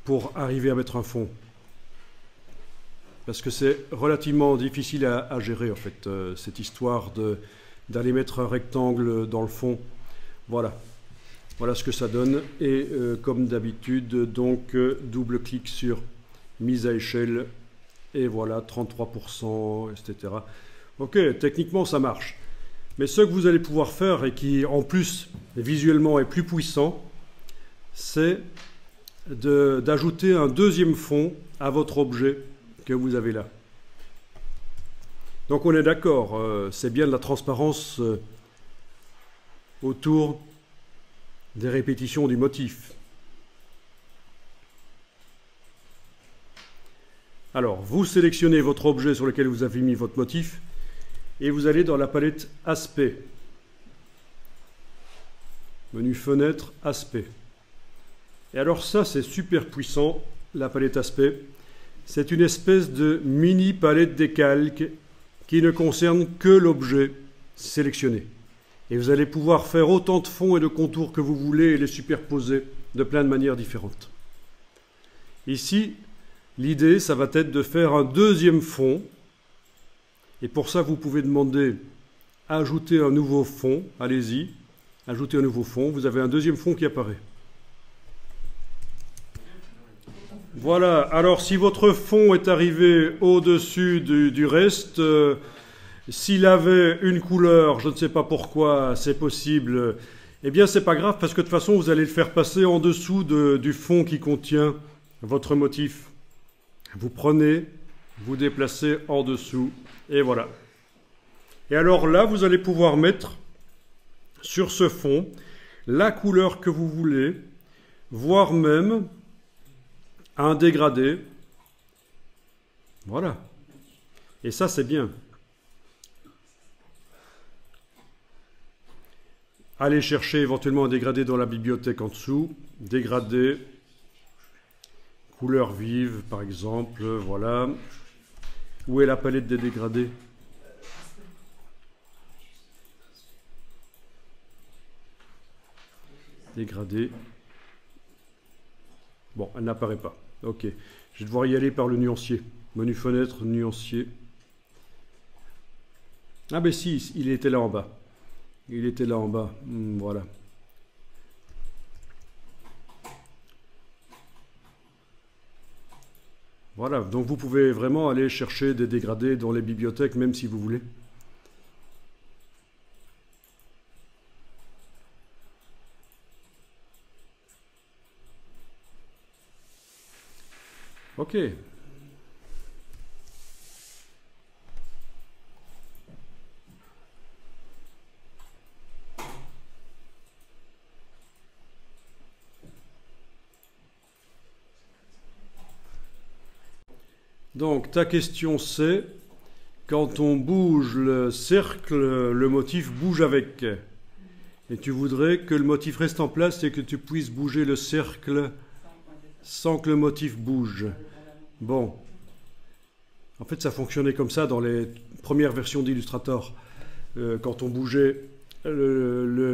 S1: pour arriver à mettre un fond. Parce que c'est relativement difficile à gérer en fait, cette histoire d'aller mettre un rectangle dans le fond. Voilà. Voilà ce que ça donne. Et comme d'habitude, donc double-clic sur mise à échelle. Et voilà, 33%, etc. Ok, techniquement ça marche. Mais ce que vous allez pouvoir faire, et qui en plus visuellement est plus puissant, c'est d'ajouter un deuxième fond à votre objet que vous avez là. Donc on est d'accord, c'est bien de la transparence autour des répétitions du motif. Alors, vous sélectionnez votre objet sur lequel vous avez mis votre motif et vous allez dans la palette Aspect. Menu Fenêtre, Aspect. Et alors ça, c'est super puissant, la palette Aspect. C'est une espèce de mini palette des calques qui ne concerne que l'objet sélectionné. Et vous allez pouvoir faire autant de fonds et de contours que vous voulez et les superposer de plein de manières différentes. Ici, l'idée, ça va être de faire un deuxième fond. Et pour ça, vous pouvez demander ajouter un nouveau fond. Allez-y, ajouter un nouveau fond. Vous avez un deuxième fond qui apparaît. Voilà, alors si votre fond est arrivé au-dessus du reste, s'il avait une couleur, je ne sais pas pourquoi, c'est possible, eh bien c'est pas grave parce que de toute façon vous allez le faire passer en dessous du fond qui contient votre motif. Vous prenez, vous déplacez en dessous et voilà. Et alors là, vous allez pouvoir mettre sur ce fond la couleur que vous voulez, voire même un dégradé. Voilà. Et ça, c'est bien. Allez chercher éventuellement un dégradé dans la bibliothèque en dessous. Dégradé. Couleur vive, par exemple. Voilà. Où est la palette des dégradés? Dégradé. Bon, elle n'apparaît pas. Ok. Je vais devoir y aller par le nuancier. Menu fenêtre, nuancier. Ah ben si, il était là en bas. Il était là en bas. Voilà. Voilà, donc vous pouvez vraiment aller chercher des dégradés dans les bibliothèques, même si vous voulez. Ok. Donc, ta question c'est, quand on bouge le cercle, le motif bouge avec. Et tu voudrais que le motif reste en place et que tu puisses bouger le cercle sans que le motif bouge. Bon. En fait, ça fonctionnait comme ça dans les premières versions d'Illustrator. Quand on bougeait le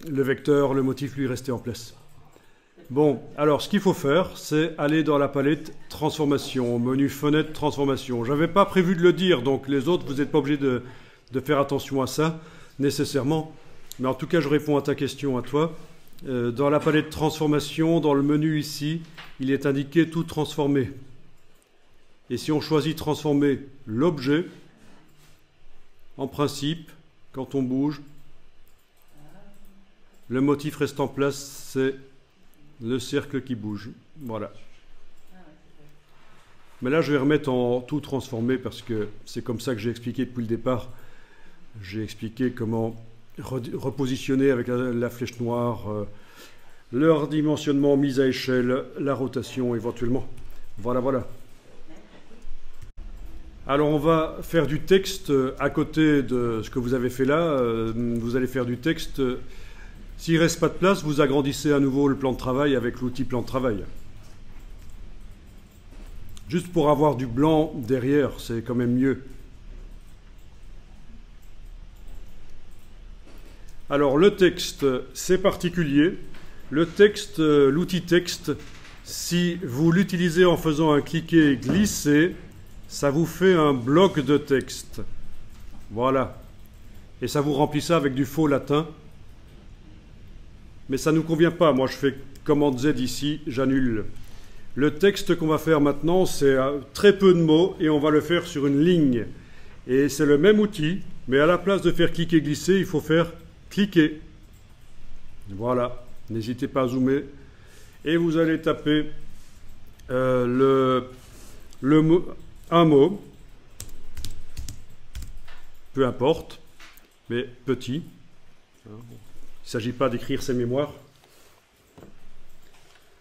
S1: vecteur, le motif lui restait en place. Bon, alors ce qu'il faut faire, c'est aller dans la palette Transformation, menu Fenêtre Transformation. Je n'avais pas prévu de le dire, donc les autres, vous n'êtes pas obligés de faire attention à ça, nécessairement. Mais en tout cas, je réponds à ta question, à toi. Dans la palette Transformation, dans le menu ici, il est indiqué Tout transformer. Et si on choisit Transformer l'objet, en principe, quand on bouge, le motif reste en place, c'est le cercle qui bouge. Voilà. Mais là, je vais remettre en tout transformé parce que c'est comme ça que j'ai expliqué depuis le départ. J'ai expliqué comment repositionner avec la flèche noire, leur dimensionnement, mise à échelle, la rotation éventuellement. Voilà, voilà. Alors, on va faire du texte à côté de ce que vous avez fait là. Vous allez faire du texte. S'il ne reste pas de place, vous agrandissez à nouveau le plan de travail avec l'outil plan de travail. Juste pour avoir du blanc derrière, c'est quand même mieux. Alors le texte, c'est particulier. Le texte, l'outil texte, si vous l'utilisez en faisant un cliquer glisser, ça vous fait un bloc de texte. Voilà. Et ça vous remplit ça avec du faux latin. Mais ça ne nous convient pas. Moi, je fais commande Z ici, j'annule. Le texte qu'on va faire maintenant, c'est très peu de mots et on va le faire sur une ligne. Et c'est le même outil, mais à la place de faire cliquer, glisser, il faut faire cliquer. Voilà. N'hésitez pas à zoomer. Et vous allez taper un mot, peu importe, mais petit. Il ne s'agit pas d'écrire ses mémoires.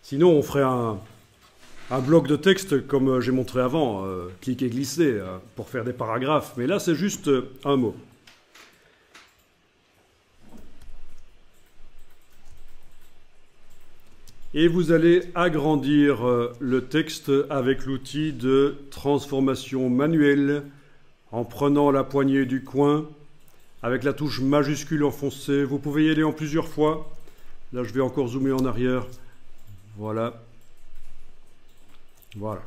S1: Sinon, on ferait un bloc de texte comme j'ai montré avant, cliquer, glisser, pour faire des paragraphes. Mais là, c'est juste un mot. Et vous allez agrandir le texte avec l'outil de transformation manuelle en prenant la poignée du coin. Avec la touche majuscule enfoncée, vous pouvez y aller en plusieurs fois. Là, je vais encore zoomer en arrière. Voilà. Voilà.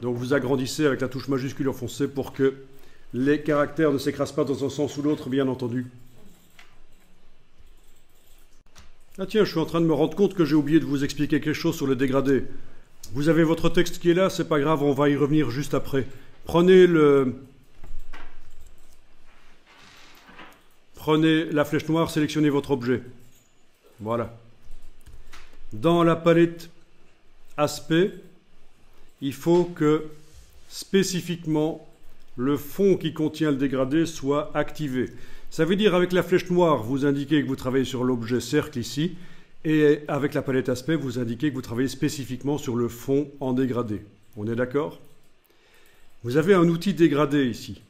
S1: Donc, vous agrandissez avec la touche majuscule enfoncée pour que les caractères ne s'écrasent pas dans un sens ou l'autre, bien entendu. Ah tiens, je suis en train de me rendre compte que j'ai oublié de vous expliquer quelque chose sur le dégradé. Vous avez votre texte qui est là, c'est pas grave, on va y revenir juste après. Prenez la flèche noire, sélectionnez votre objet. Voilà. Dans la palette Aspect, il faut que spécifiquement le fond qui contient le dégradé soit activé. Ça veut dire avec la flèche noire, vous indiquez que vous travaillez sur l'objet cercle ici, et avec la palette Aspect, vous indiquez que vous travaillez spécifiquement sur le fond en dégradé. On est d'accord? Vous avez un outil dégradé ici.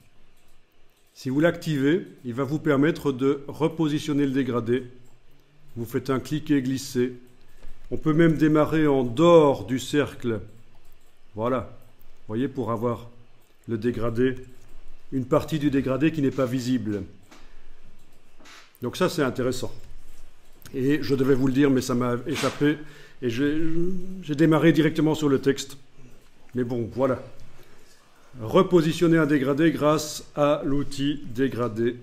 S1: Si vous l'activez, il va vous permettre de repositionner le dégradé. Vous faites un cliquer glisser. On peut même démarrer en dehors du cercle. Voilà. voyez, pour avoir le dégradé, une partie du dégradé qui n'est pas visible. Donc ça, c'est intéressant. Et je devais vous le dire, mais ça m'a échappé, et j'ai démarré directement sur le texte. Mais bon, voilà. Repositionner un dégradé grâce à l'outil dégradé.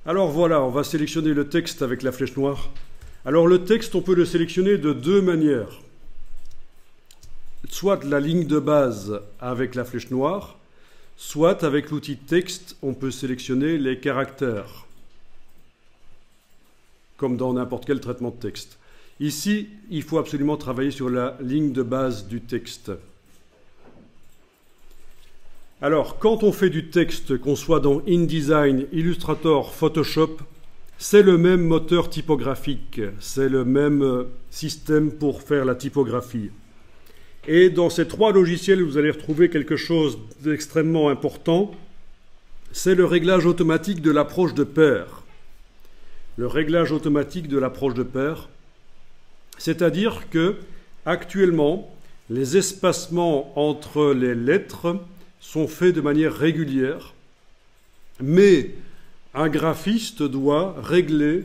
S1: Alors voilà, on va sélectionner le texte avec la flèche noire. Alors le texte, on peut le sélectionner de deux manières. Soit la ligne de base avec la flèche noire, soit avec l'outil texte, on peut sélectionner les caractères, comme dans n'importe quel traitement de texte. Ici, il faut absolument travailler sur la ligne de base du texte. Alors, quand on fait du texte, qu'on soit dans InDesign, Illustrator, Photoshop, c'est le même moteur typographique, c'est le même système pour faire la typographie. Et dans ces trois logiciels, vous allez retrouver quelque chose d'extrêmement important, c'est le réglage automatique de l'approche de pair. Le réglage automatique de l'approche de pair, c'est-à-dire que, actuellement, les espacements entre les lettres sont faits de manière régulière, mais un graphiste doit régler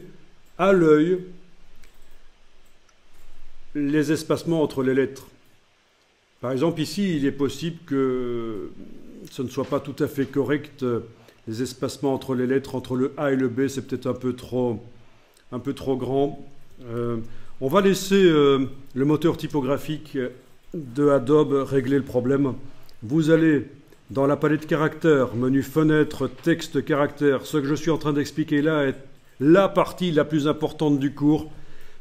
S1: à l'œil les espacements entre les lettres. Par exemple, ici, il est possible que ce ne soit pas tout à fait correct. Les espacements entre les lettres, entre le A et le B, c'est peut-être un peu trop grand. On va laisser le moteur typographique de Adobe régler le problème. Vous allez dans la palette caractères, menu fenêtre, texte, caractères. Ce que je suis en train d'expliquer là est la partie la plus importante du cours.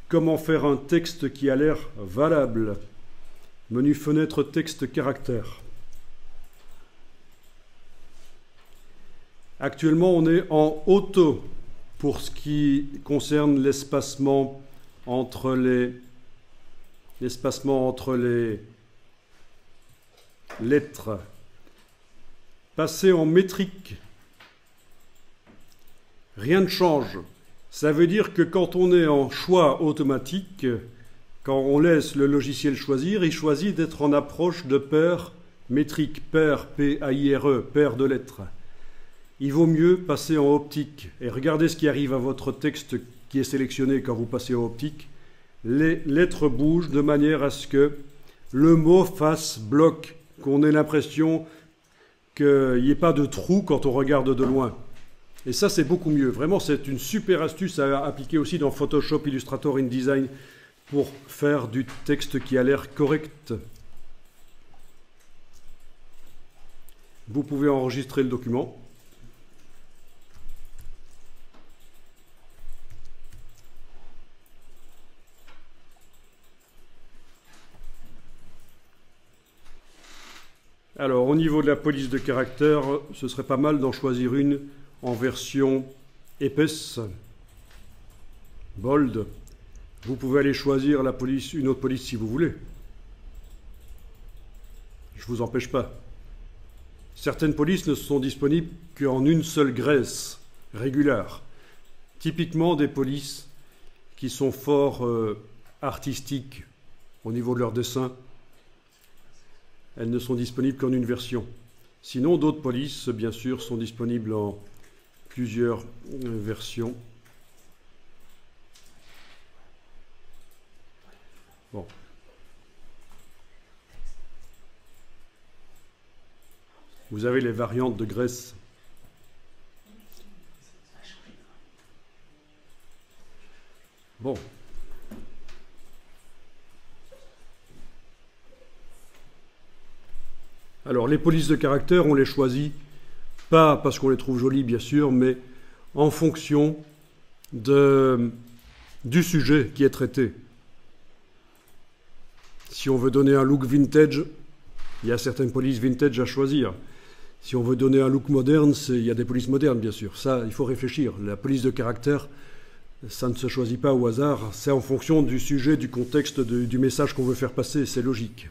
S1: Comment faire un texte qui a l'air valable. Menu fenêtre, texte, caractères. Actuellement, on est en auto pour ce qui concerne l'espacement entre les lettres. Passer en métrique. Rien ne change. Ça veut dire que quand on est en choix automatique, quand on laisse le logiciel choisir, il choisit d'être en approche de paire métrique, paire, P-A-I-R-E, paire de lettres. Il vaut mieux passer en optique. Et regardez ce qui arrive à votre texte qui est sélectionné quand vous passez en optique. Les lettres bougent de manière à ce que le mot fasse bloc, qu'on ait l'impression qu'il n'y ait pas de trou quand on regarde de loin. Et ça, c'est beaucoup mieux. Vraiment, c'est une super astuce à appliquer aussi dans Photoshop, Illustrator, InDesign pour faire du texte qui a l'air correct. Vous pouvez enregistrer le document. Alors, au niveau de la police de caractère, ce serait pas mal d'en choisir une en version épaisse, bold. Vous pouvez aller choisir la police, une autre police si vous voulez. Je ne vous empêche pas. Certaines polices ne sont disponibles qu'en une seule graisse régulière. Typiquement des polices qui sont fort artistiques au niveau de leur dessin. Elles ne sont disponibles qu'en une version. Sinon, d'autres polices, bien sûr, sont disponibles en plusieurs versions. Bon. Vous avez les variantes de graisse. Bon. Alors, les polices de caractère, on les choisit, pas parce qu'on les trouve jolies, bien sûr, mais en fonction du sujet qui est traité. Si on veut donner un look vintage, il y a certaines polices vintage à choisir. Si on veut donner un look moderne, il y a des polices modernes, bien sûr. Ça, il faut réfléchir. La police de caractère, ça ne se choisit pas au hasard. C'est en fonction du sujet, du contexte, du message qu'on veut faire passer. C'est logique.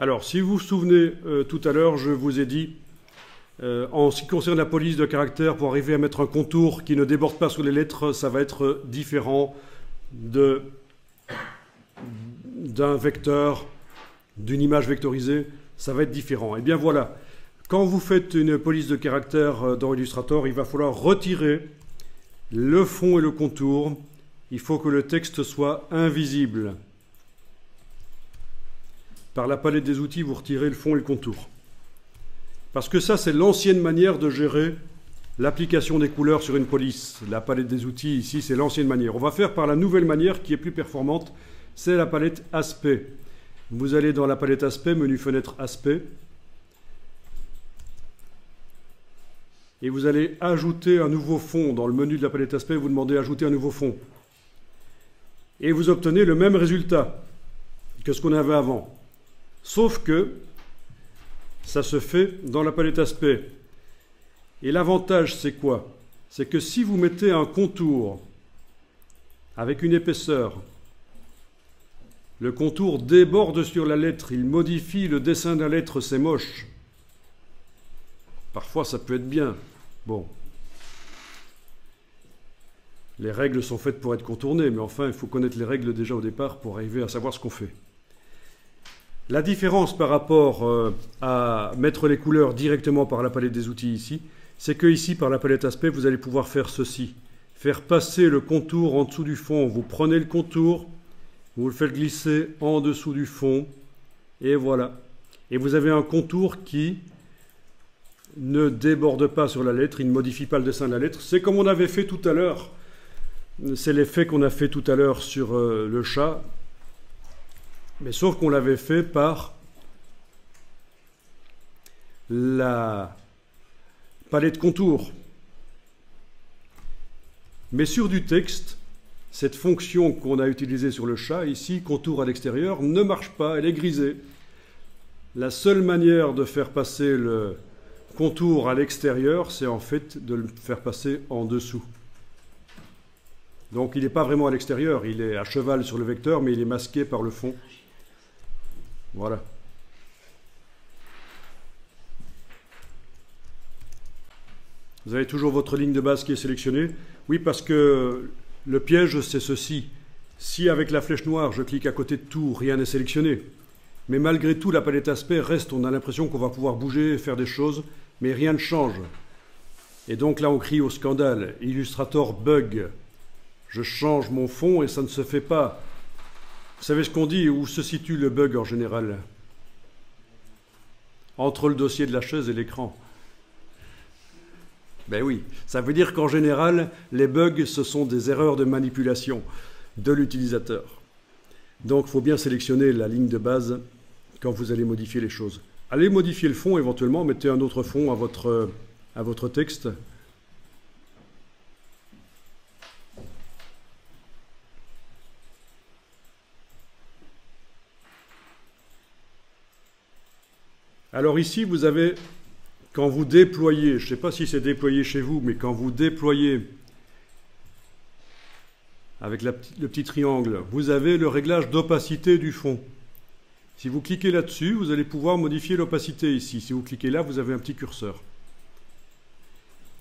S1: Alors, si vous vous souvenez, tout à l'heure, je vous ai dit En ce qui concerne la police de caractère, pour arriver à mettre un contour qui ne déborde pas sur les lettres, ça va être différent d'un vecteur, d'une image vectorisée, ça va être différent. Et bien voilà, quand vous faites une police de caractère dans Illustrator, il va falloir retirer le fond et le contour. Il faut que le texte soit invisible. Par la palette des outils, vous retirez le fond et le contour. Parce que ça, c'est l'ancienne manière de gérer l'application des couleurs sur une police. La palette des outils, ici, c'est l'ancienne manière. On va faire par la nouvelle manière qui est plus performante, c'est la palette Aspect. Vous allez dans la palette Aspect, menu Fenêtre Aspect, et vous allez ajouter un nouveau fond. Dans le menu de la palette Aspect, vous demandez Ajouter un nouveau fond. Et vous obtenez le même résultat que ce qu'on avait avant. Sauf que ça se fait dans la palette Aspect. Et l'avantage, c'est quoi? C'est que si vous mettez un contour avec une épaisseur, le contour déborde sur la lettre, il modifie le dessin de la lettre, c'est moche. Parfois, ça peut être bien. Bon. Les règles sont faites pour être contournées, mais enfin, il faut connaître les règles déjà au départ pour arriver à savoir ce qu'on fait. La différence par rapport à mettre les couleurs directement par la palette des outils ici, c'est que ici, par la palette Aspect, vous allez pouvoir faire ceci. Faire passer le contour en dessous du fond. Vous prenez le contour, vous le faites glisser en dessous du fond, et voilà. Et vous avez un contour qui ne déborde pas sur la lettre, il ne modifie pas le dessin de la lettre. C'est comme on avait fait tout à l'heure. C'est l'effet qu'on a fait tout à l'heure sur le chat. Mais sauf qu'on l'avait fait par la palette contour. Mais sur du texte, cette fonction qu'on a utilisée sur le chat, ici, contour à l'extérieur, ne marche pas, elle est grisée. La seule manière de faire passer le contour à l'extérieur, c'est en fait de le faire passer en dessous. Donc il n'est pas vraiment à l'extérieur, il est à cheval sur le vecteur, mais il est masqué par le fond. Voilà. Vous avez toujours votre ligne de base qui est sélectionnée. Oui, parce que le piège, c'est ceci. Si avec la flèche noire, je clique à côté de tout, rien n'est sélectionné. Mais malgré tout, la palette Aspect reste. On a l'impression qu'on va pouvoir bouger, faire des choses, mais rien ne change. Et donc là, on crie au scandale. Illustrator bug. Je change mon fond et ça ne se fait pas. Vous savez ce qu'on dit? Où se situe le bug en général? Entre le dossier de la chaise et l'écran. Ben oui, ça veut dire qu'en général, les bugs, ce sont des erreurs de manipulation de l'utilisateur. Donc, il faut bien sélectionner la ligne de base quand vous allez modifier les choses. Allez modifier le fond, éventuellement, mettez un autre fond à votre texte. Alors ici, vous avez, quand vous déployez, je ne sais pas si c'est déployé chez vous, mais quand vous déployez avec le petit triangle, vous avez le réglage d'opacité du fond. Si vous cliquez là-dessus, vous allez pouvoir modifier l'opacité ici. Si vous cliquez là, vous avez un petit curseur.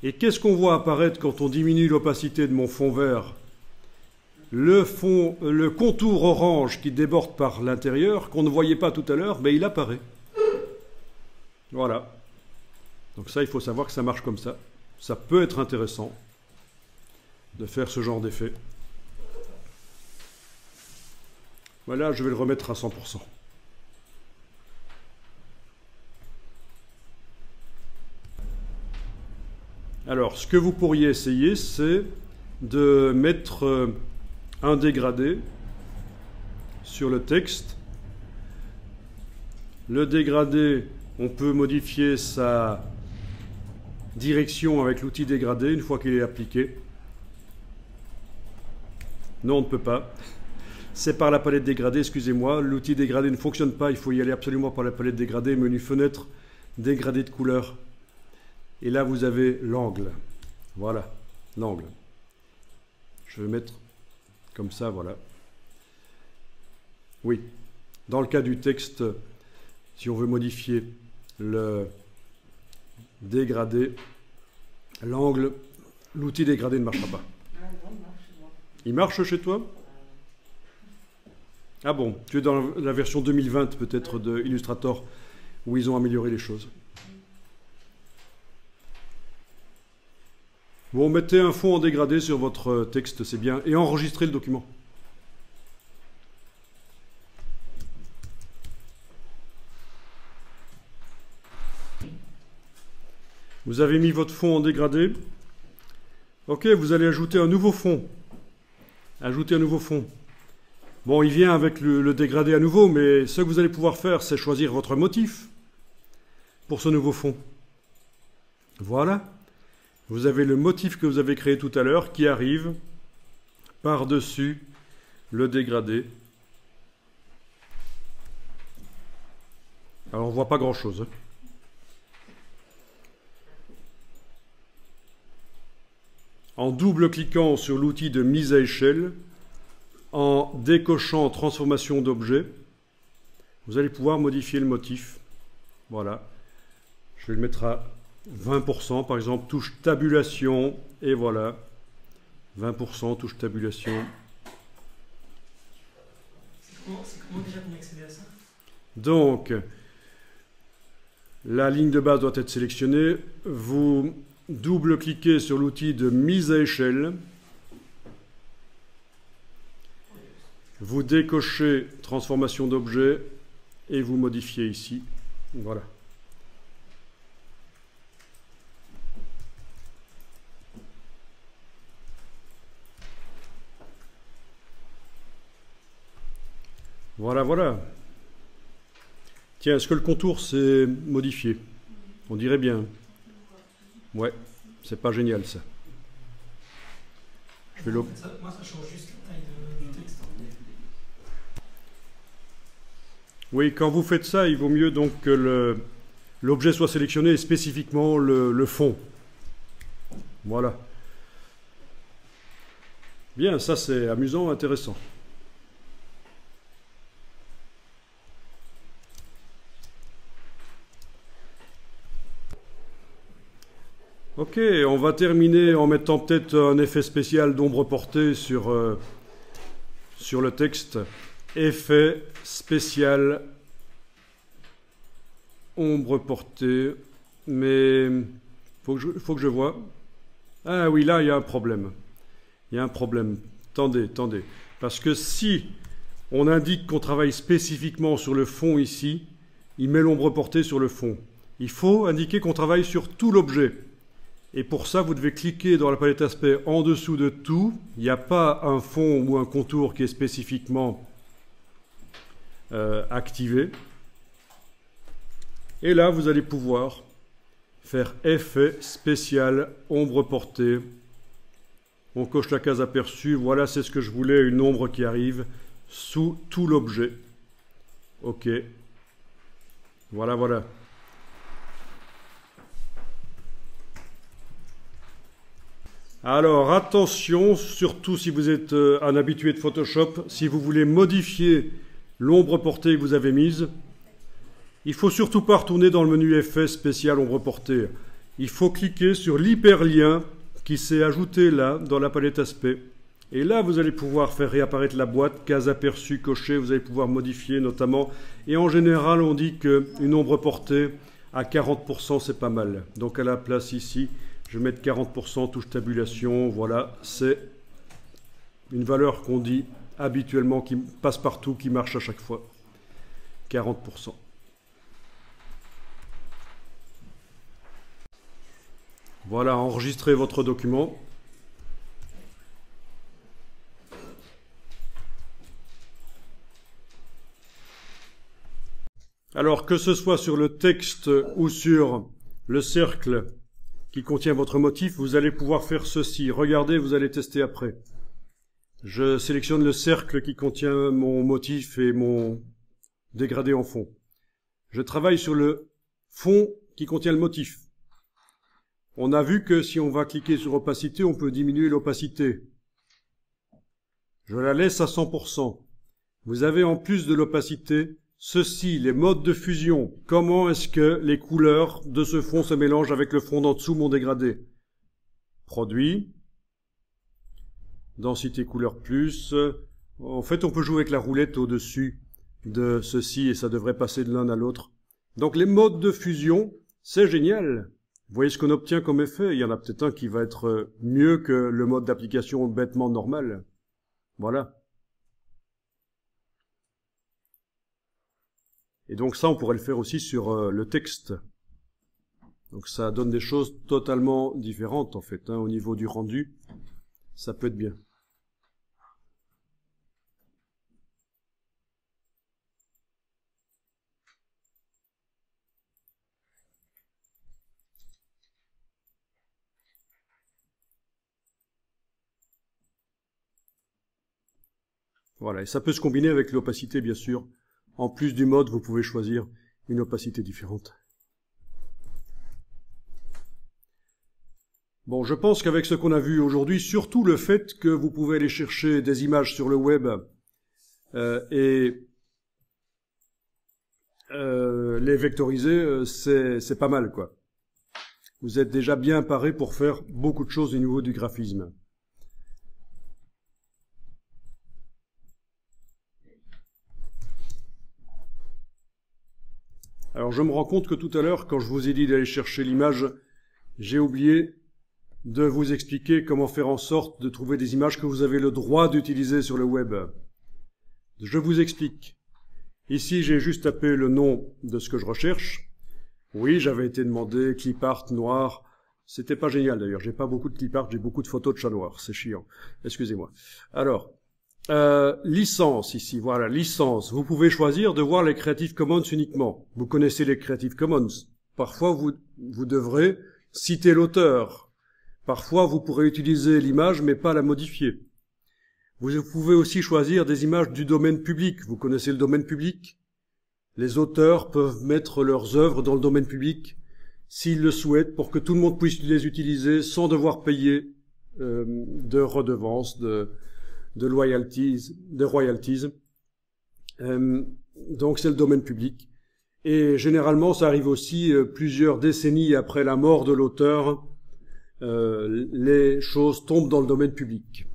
S1: Et qu'est-ce qu'on voit apparaître quand on diminue l'opacité de mon fond vert? Le contour orange qui déborde par l'intérieur, qu'on ne voyait pas tout à l'heure, ben il apparaît. Voilà. Donc ça, il faut savoir que ça marche comme ça. Ça peut être intéressant de faire ce genre d'effet. Voilà, je vais le remettre à 100%. Alors, ce que vous pourriez essayer, c'est de mettre un dégradé sur le texte. Le dégradé, on peut modifier sa direction avec l'outil dégradé une fois qu'il est appliqué. Non, on ne peut pas. C'est par la palette dégradée, excusez-moi. L'outil dégradé ne fonctionne pas, il faut y aller absolument par la palette dégradée, menu fenêtre, dégradé de couleur. Et là, vous avez l'angle. Voilà, l'angle. Je vais mettre comme ça, voilà. Oui, dans le cas du texte, si on veut modifier dégradé, l'angle, l'outil dégradé ne marchera pas.
S4: Ah non, il marche chez moi.
S1: Il marche chez toi? Ah bon, tu es dans la version 2020 peut-être de Illustrator, où ils ont amélioré les choses. Bon, mettez un fond en dégradé sur votre texte, c'est bien, et enregistrez le document. Vous avez mis votre fond en dégradé. Ok, vous allez ajouter un nouveau fond. Ajouter un nouveau fond. Bon, il vient avec le dégradé à nouveau, mais ce que vous allez pouvoir faire, c'est choisir votre motif pour ce nouveau fond. Voilà. Vous avez le motif que vous avez créé tout à l'heure qui arrive par-dessus le dégradé. Alors, on ne voit pas grand-chose. En double-cliquant sur l'outil de mise à échelle, en décochant transformation d'objet, vous allez pouvoir modifier le motif. Voilà. Je vais le mettre à 20%, par exemple, touche tabulation, et voilà. 20%, touche tabulation.
S2: C'est comment déjà qu'on accède à ça?
S1: Donc, la ligne de base doit être sélectionnée. Vous double-cliquez sur l'outil de mise à échelle. Vous décochez transformation d'objet et vous modifiez ici. Voilà. Voilà, voilà. Tiens, est-ce que le contour s'est modifié? On dirait bien. Ouais, c'est pas génial ça. Je vais
S2: En fait, moi, ça change juste la taille du texte.
S1: Oui, quand vous faites ça, il vaut mieux donc que l'objet soit sélectionné et spécifiquement le fond. Voilà. Bien, ça c'est amusant, intéressant. Ok, on va terminer en mettant peut-être un effet spécial d'ombre portée sur le texte. Effet spécial ombre portée. Mais faut que je vois. Ah oui, là, il y a un problème. Il y a un problème. Attendez. Parce que si on indique qu'on travaille spécifiquement sur le fond ici, il met l'ombre portée sur le fond. Il faut indiquer qu'on travaille sur tout l'objet. Et pour ça, vous devez cliquer dans la palette aspect en dessous de tout. Il n'y a pas un fond ou un contour qui est spécifiquement activé. Et là, vous allez pouvoir faire effet spécial ombre portée. On coche la case aperçue. Voilà, c'est ce que je voulais, une ombre qui arrive sous tout l'objet. OK. Voilà, voilà. Alors attention, surtout si vous êtes un habitué de Photoshop, si vous voulez modifier l'ombre portée que vous avez mise, il faut surtout pas retourner dans le menu Effet spécial ombre portée. Il faut cliquer sur l'hyperlien qui s'est ajouté là dans la palette aspect. Et là, vous allez pouvoir faire réapparaître la boîte, case aperçue, cochée, vous allez pouvoir modifier notamment. Et en général, on dit qu'une ombre portée à 40%, c'est pas mal. Donc à la place ici, je vais mettre 40%, touche tabulation, voilà, c'est une valeur qu'on dit habituellement, qui passe partout, qui marche à chaque fois. 40%. Voilà, enregistrez votre document. Alors, que ce soit sur le texte ou sur le cercle qui contient votre motif, vous allez pouvoir faire ceci. Regardez, vous allez tester après. Je sélectionne le cercle qui contient mon motif et mon dégradé en fond. Je travaille sur le fond qui contient le motif. On a vu que si on va cliquer sur opacité, on peut diminuer l'opacité. Je la laisse à 100%. Vous avez en plus de l'opacité ceci, les modes de fusion. Comment est-ce que les couleurs de ce fond se mélangent avec le fond d'en dessous mon dégradé? Produit. Densité couleur plus. En fait, on peut jouer avec la roulette au-dessus de ceci et ça devrait passer de l'un à l'autre. Donc les modes de fusion, c'est génial. Vous voyez ce qu'on obtient comme effet? Il y en a peut-être un qui va être mieux que le mode d'application bêtement normal. Voilà. Et donc ça, on pourrait le faire aussi sur le texte. Donc ça donne des choses totalement différentes en fait, hein, au niveau du rendu. Ça peut être bien. Voilà, et ça peut se combiner avec l'opacité, bien sûr. En plus du mode, vous pouvez choisir une opacité différente. Bon, je pense qu'avec ce qu'on a vu aujourd'hui, surtout le fait que vous pouvez aller chercher des images sur le web et les vectoriser, c'est pas mal, quoi. Vous êtes déjà bien paré pour faire beaucoup de choses au niveau du graphisme. Alors je me rends compte que tout à l'heure, quand je vous ai dit d'aller chercher l'image, j'ai oublié de vous expliquer comment faire en sorte de trouver des images que vous avez le droit d'utiliser sur le web. Je vous explique. Ici, j'ai juste tapé le nom de ce que je recherche. Oui, j'avais été demandé clip art noir. C'était pas génial d'ailleurs. J'ai pas beaucoup de clip art, j'ai beaucoup de photos de chats noirs. C'est chiant. Excusez-moi. Alors, licence ici, voilà, licence. Vous pouvez choisir de voir les Creative Commons uniquement. Vous connaissez les Creative Commons. Parfois, vous devrez citer l'auteur. Parfois, vous pourrez utiliser l'image, mais pas la modifier. Vous pouvez aussi choisir des images du domaine public. Vous connaissez le domaine public? Les auteurs peuvent mettre leurs œuvres dans le domaine public s'ils le souhaitent pour que tout le monde puisse les utiliser sans devoir payer de redevances, de royalties. Donc c'est le domaine public. Et généralement, ça arrive aussi plusieurs décennies après la mort de l'auteur, les choses tombent dans le domaine public.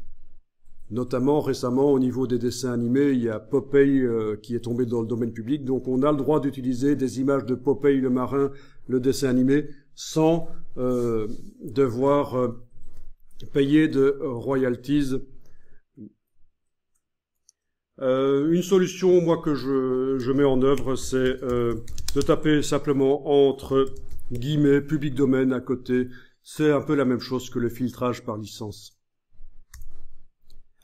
S1: Notamment récemment au niveau des dessins animés, il y a Popeye qui est tombé dans le domaine public, donc on a le droit d'utiliser des images de Popeye le marin, le dessin animé, sans devoir payer de royalties. Une solution, moi, que je mets en œuvre, c'est de taper simplement entre guillemets public domaine à côté. C'est un peu la même chose que le filtrage par licence.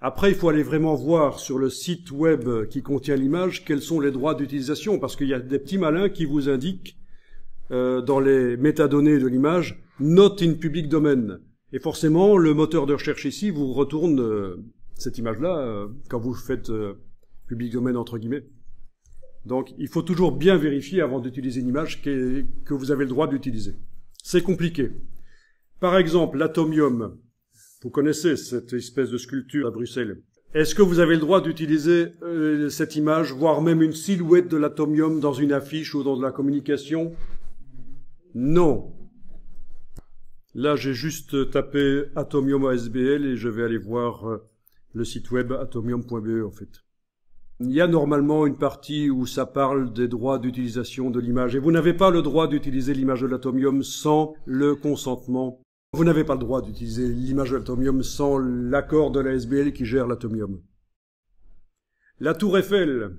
S1: Après, il faut aller vraiment voir sur le site web qui contient l'image quels sont les droits d'utilisation, parce qu'il y a des petits malins qui vous indiquent dans les métadonnées de l'image « Not in public domain ». Et forcément, le moteur de recherche ici vous retourne cette image-là quand vous faites public domain entre guillemets. Donc, il faut toujours bien vérifier avant d'utiliser une image que vous avez le droit d'utiliser. C'est compliqué. Par exemple, l'atomium. Vous connaissez cette espèce de sculpture à Bruxelles. Est-ce que vous avez le droit d'utiliser cette image, voire même une silhouette de l'atomium dans une affiche ou dans de la communication? Non. Là, j'ai juste tapé Atomium ASBL et je vais aller voir le site web atomium.be en fait. Il y a normalement une partie où ça parle des droits d'utilisation de l'image et vous n'avez pas le droit d'utiliser l'image de l'atomium sans le consentement. Vous n'avez pas le droit d'utiliser l'image de l'atomium sans l'accord de la SBL qui gère l'atomium. La tour Eiffel.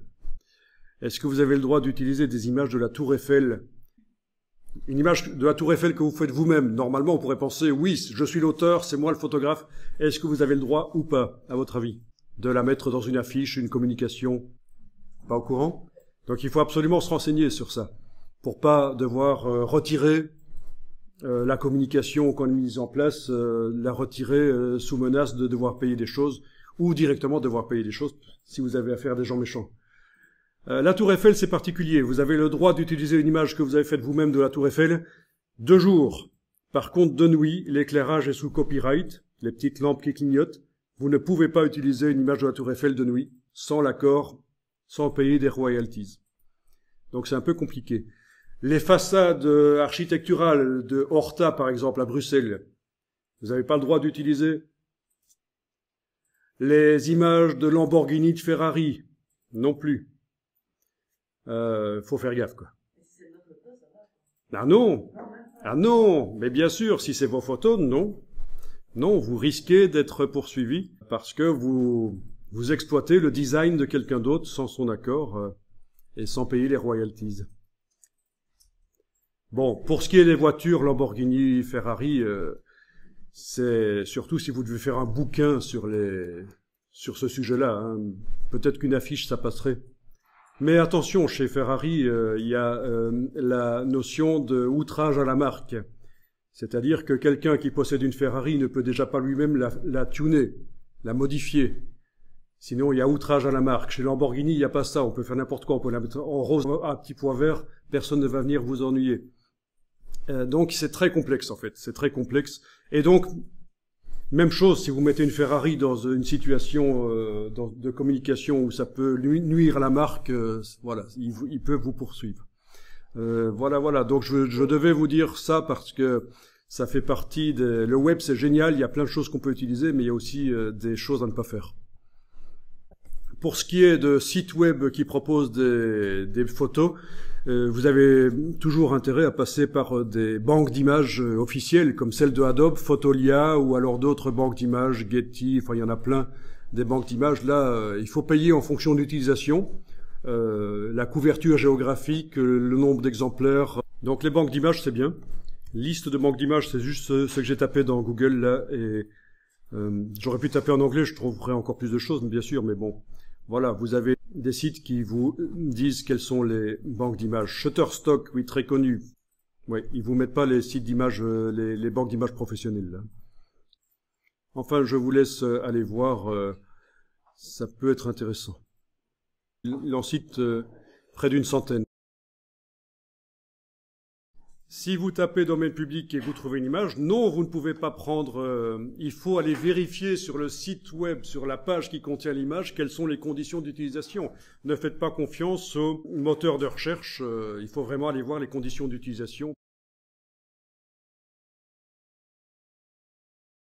S1: Est-ce que vous avez le droit d'utiliser des images de la tour Eiffel? Une image de la tour Eiffel que vous faites vous-même. Normalement, on pourrait penser, oui, je suis l'auteur, c'est moi le photographe. Est-ce que vous avez le droit ou pas, à votre avis, de la mettre dans une affiche, une communication? Pas au courant? Donc il faut absolument se renseigner sur ça, pour pas devoir retirer la communication qu'on a mise en place, la retirer sous menace de devoir payer des choses, ou directement devoir payer des choses si vous avez affaire à des gens méchants. La tour Eiffel, c'est particulier. Vous avez le droit d'utiliser une image que vous avez faite vous-même de la tour Eiffel de jour. Par contre, de nuit, l'éclairage est sous copyright, les petites lampes qui clignotent. Vous ne pouvez pas utiliser une image de la tour Eiffel de nuit sans l'accord, sans payer des royalties. Donc c'est un peu compliqué. Les façades architecturales de Horta, par exemple, à Bruxelles, vous n'avez pas le droit d'utiliser. Les images de Lamborghini, de Ferrari, non plus. Faut faire gaffe, quoi. Ah non! Ah non! Mais bien sûr, si c'est vos photos, non. Non, vous risquez d'être poursuivi parce que vous exploitez le design de quelqu'un d'autre sans son accord et sans payer les royalties. Bon, pour ce qui est des voitures Lamborghini, Ferrari, c'est surtout si vous devez faire un bouquin sur ce sujet-là. Hein. Peut-être qu'une affiche, ça passerait. Mais attention, chez Ferrari, il y a la notion de outrage à la marque. C'est-à-dire que quelqu'un qui possède une Ferrari ne peut déjà pas lui-même la tuner, la modifier. Sinon, il y a outrage à la marque. Chez Lamborghini, il n'y a pas ça. On peut faire n'importe quoi. On peut la mettre en rose, un petit point vert. Personne ne va venir vous ennuyer. Donc, c'est très complexe, en fait. C'est très complexe. Et donc, même chose, si vous mettez une Ferrari dans une situation de communication où ça peut nuire à la marque, voilà, ils peuvent vous poursuivre. Voilà. Donc, je devais vous dire ça parce que ça fait partie le web, c'est génial. Il y a plein de choses qu'on peut utiliser, mais il y a aussi des choses à ne pas faire. Pour ce qui est de sites web qui proposent des photos, vous avez toujours intérêt à passer par des banques d'images officielles comme celle de Adobe, Photolia ou alors d'autres banques d'images, Getty, enfin il y en a plein des banques d'images. Là, il faut payer en fonction d'utilisation, la couverture géographique, le nombre d'exemplaires. Donc les banques d'images, c'est bien. Liste de banques d'images, c'est juste ce que j'ai tapé dans Google là. Et j'aurais pu taper en anglais, je trouverais encore plus de choses, bien sûr, mais bon. Voilà, vous avez des sites qui vous disent quelles sont les banques d'images. Shutterstock, oui, très connu. Oui, ils vous mettent pas les sites d'images, les banques d'images professionnelles, là. Enfin, je vous laisse aller voir, ça peut être intéressant. Il en cite près d'une centaine. Si vous tapez domaine public et vous trouvez une image, non, vous ne pouvez pas prendre... il faut aller vérifier sur le site web, sur la page qui contient l'image, quelles sont les conditions d'utilisation. Ne faites pas confiance au moteur de recherche, il faut vraiment aller voir les conditions d'utilisation.